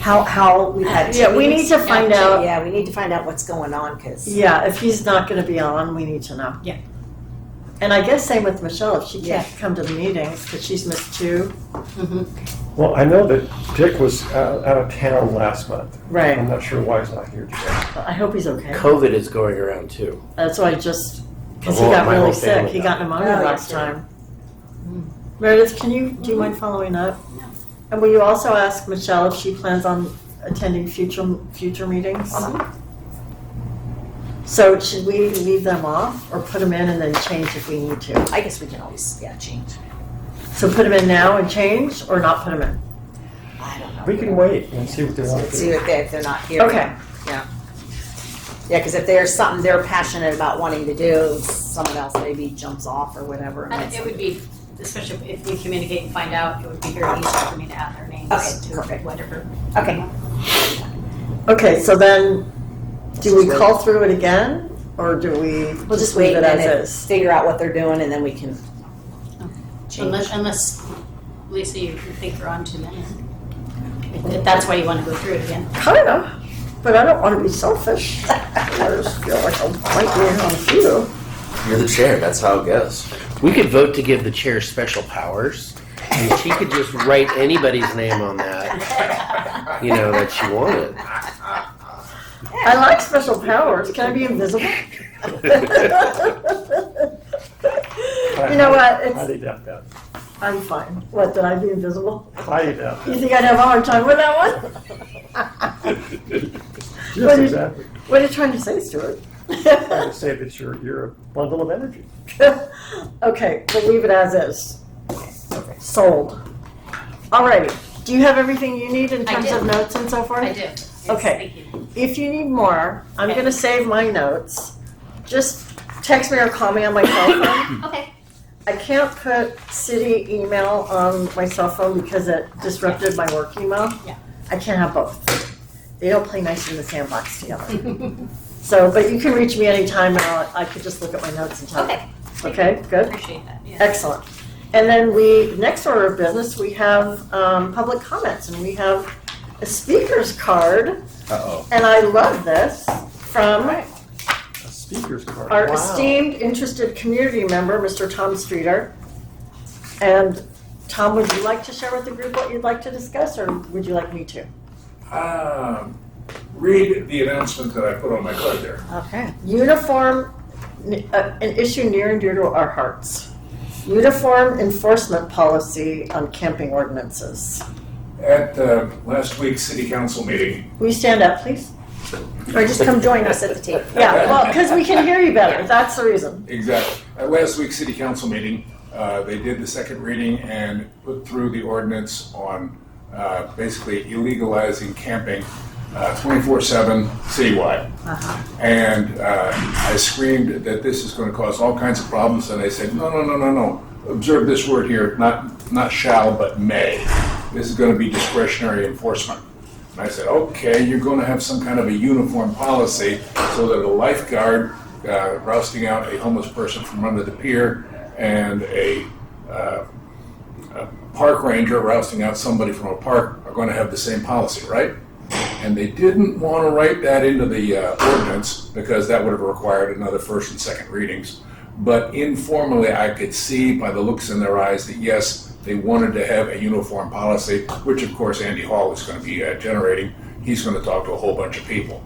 How we've had 2 Yeah, we need meetings? to find out. Yeah, we need to find out what's going on, cause. Yeah, if he's not going to be on, we need to know. Yeah. And I guess same with Michelle, if she Yeah. can't come to the meetings because she's missed 2. Well, I know that Dick was out of town last month. I'm Right. not sure why he's not here today. I hope he's okay. COVID is going around too. That's why I just, because My he got whole really family sick. He got got pneumonia Oh, last yeah. time. Meredith, do you mind following up? No. And will you also ask Michelle if she plans on attending future meetings? So should we leave them off or put them in and then change if we need to? I guess we can always, change. So put them in now and change or not put them in? I don't know. We can wait and see what they want to See do. if they're not here. Okay. Yeah, because if there's something they're passionate about wanting to do, someone else maybe jumps off or whatever. And it would be, especially if we communicate and find out, it would be very easy for me to add their names Okay, to perfect. whatever. Okay. Okay, so then, do we Just call through it again or do we We'll just leave wait it and as then is? figure out what they're doing and then we can change. Unless, Lisa, you think you're on too many. If that's why you want to go through it again. Kind of, but I don't want to be selfish. I just feel like I might be in on a few. You're the chair. That's how it goes. We could vote to give the chair special powers, and she could just write anybody's name on that, that she wanted. I like special powers. Can I be invisible? You know what? Highly doubt that. I'm fine. What, did I be invisible? Highly doubt You that. think I'd have a hard time with that one? Yes, exactly. What are you trying to say, Stuart? Trying to say that you're a bundle of energy. Okay, we'll leave it as is. Sold. Alrighty. Do you have everything you need in I terms do. of notes and so forth? I do. Yes, Okay. Thank you. If you need more, I'm Okay. gonna save my notes. Just text me or call me on my cell phone. Okay. I can't put city email on my cell phone because it disrupted my work email. Yeah. I can't have both. they don't play nice in the sandbox together. So, but you can reach me anytime, and I could just look at my notes and tell you. Okay. Okay, good. Appreciate that, yeah. Excellent. And then next order of business, we have public comments, and we have a speaker's card. Uh-oh. And I love this from A speaker's card. our Wow. esteemed interested community member, Mr. Tom Streeter. And Tom, would you like to share with the group what you'd like to discuss, or would you like me to? Read the announcement that I put on my card there. Okay. Uniform, an issue near and dear to our hearts. Uniform enforcement policy on camping ordinances. At last week's city council meeting, Will you stand up, please? Or just come join us at the table. Yeah, well, because we can hear you better. That's the reason. exactly, at last week's city council meeting, they did the second reading and put through the ordinance on basically illegalizing camping 24/7 citywide. And I screamed that this is going to cause all kinds of problems, and they said, no. Observe this word here, not shall, but may. This is going to be discretionary enforcement. And I said, okay, you're going to have some kind of a uniform policy so that a lifeguard rousting out a homeless person from under the pier and a park ranger rousting out somebody from a park are going to have the same policy, right? And they didn't want to write that into the ordinance because that would have required another first and second readings. But informally, I could see by the looks in their eyes that yes, they wanted to have a uniform policy, which of course Andy Hall is going to be generating. He's going to talk to a whole bunch of people.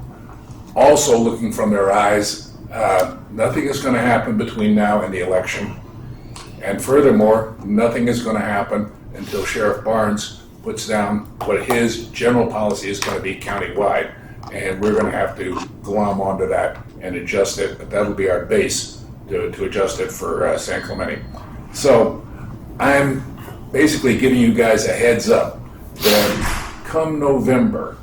Also looking from their eyes, nothing is going to happen between now and the election. And furthermore, nothing is going to happen until Sheriff Barnes puts down what his general policy is going to be countywide. And we're going to have to glom onto that and adjust it. But that'll be our base to adjust it for San Clemente. So I'm basically giving you guys a heads up that come November,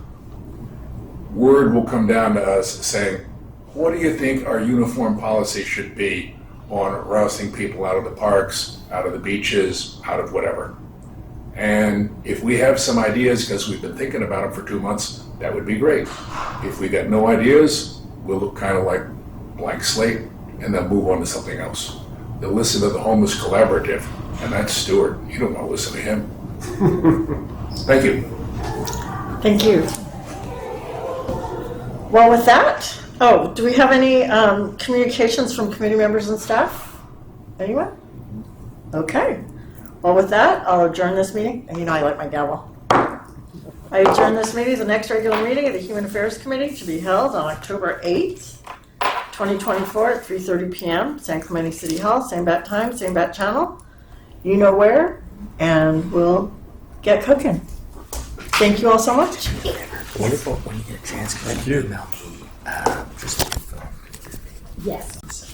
word will come down to us saying, what do you think our uniform policy should be on rousing people out of the parks, out of the beaches, out of whatever? And if we have some ideas, because we've been thinking about them for 2 months, that would be great. If we got no ideas, we'll look kind of like blank slate and then move on to something else. They'll listen to the Homeless Collaborative, and that's Stuart. You don't want to listen to him. Thank you. Thank you. Well, with that, do we have any communications from committee members and staff? Anyone? Okay. Well, with that, I'll adjourn this meeting. And you know I like my gavel. I adjourn this meeting, the next regular meeting of the Human Affairs Committee to be held on October 8th, 2024 at 3:30 p.m. San Clemente City Hall, same bat time, same bat channel. You know where, and we'll get cooking. Thank you all so much. Wonderful. When you get a chance, can Thank you you. email me just the info? Yes.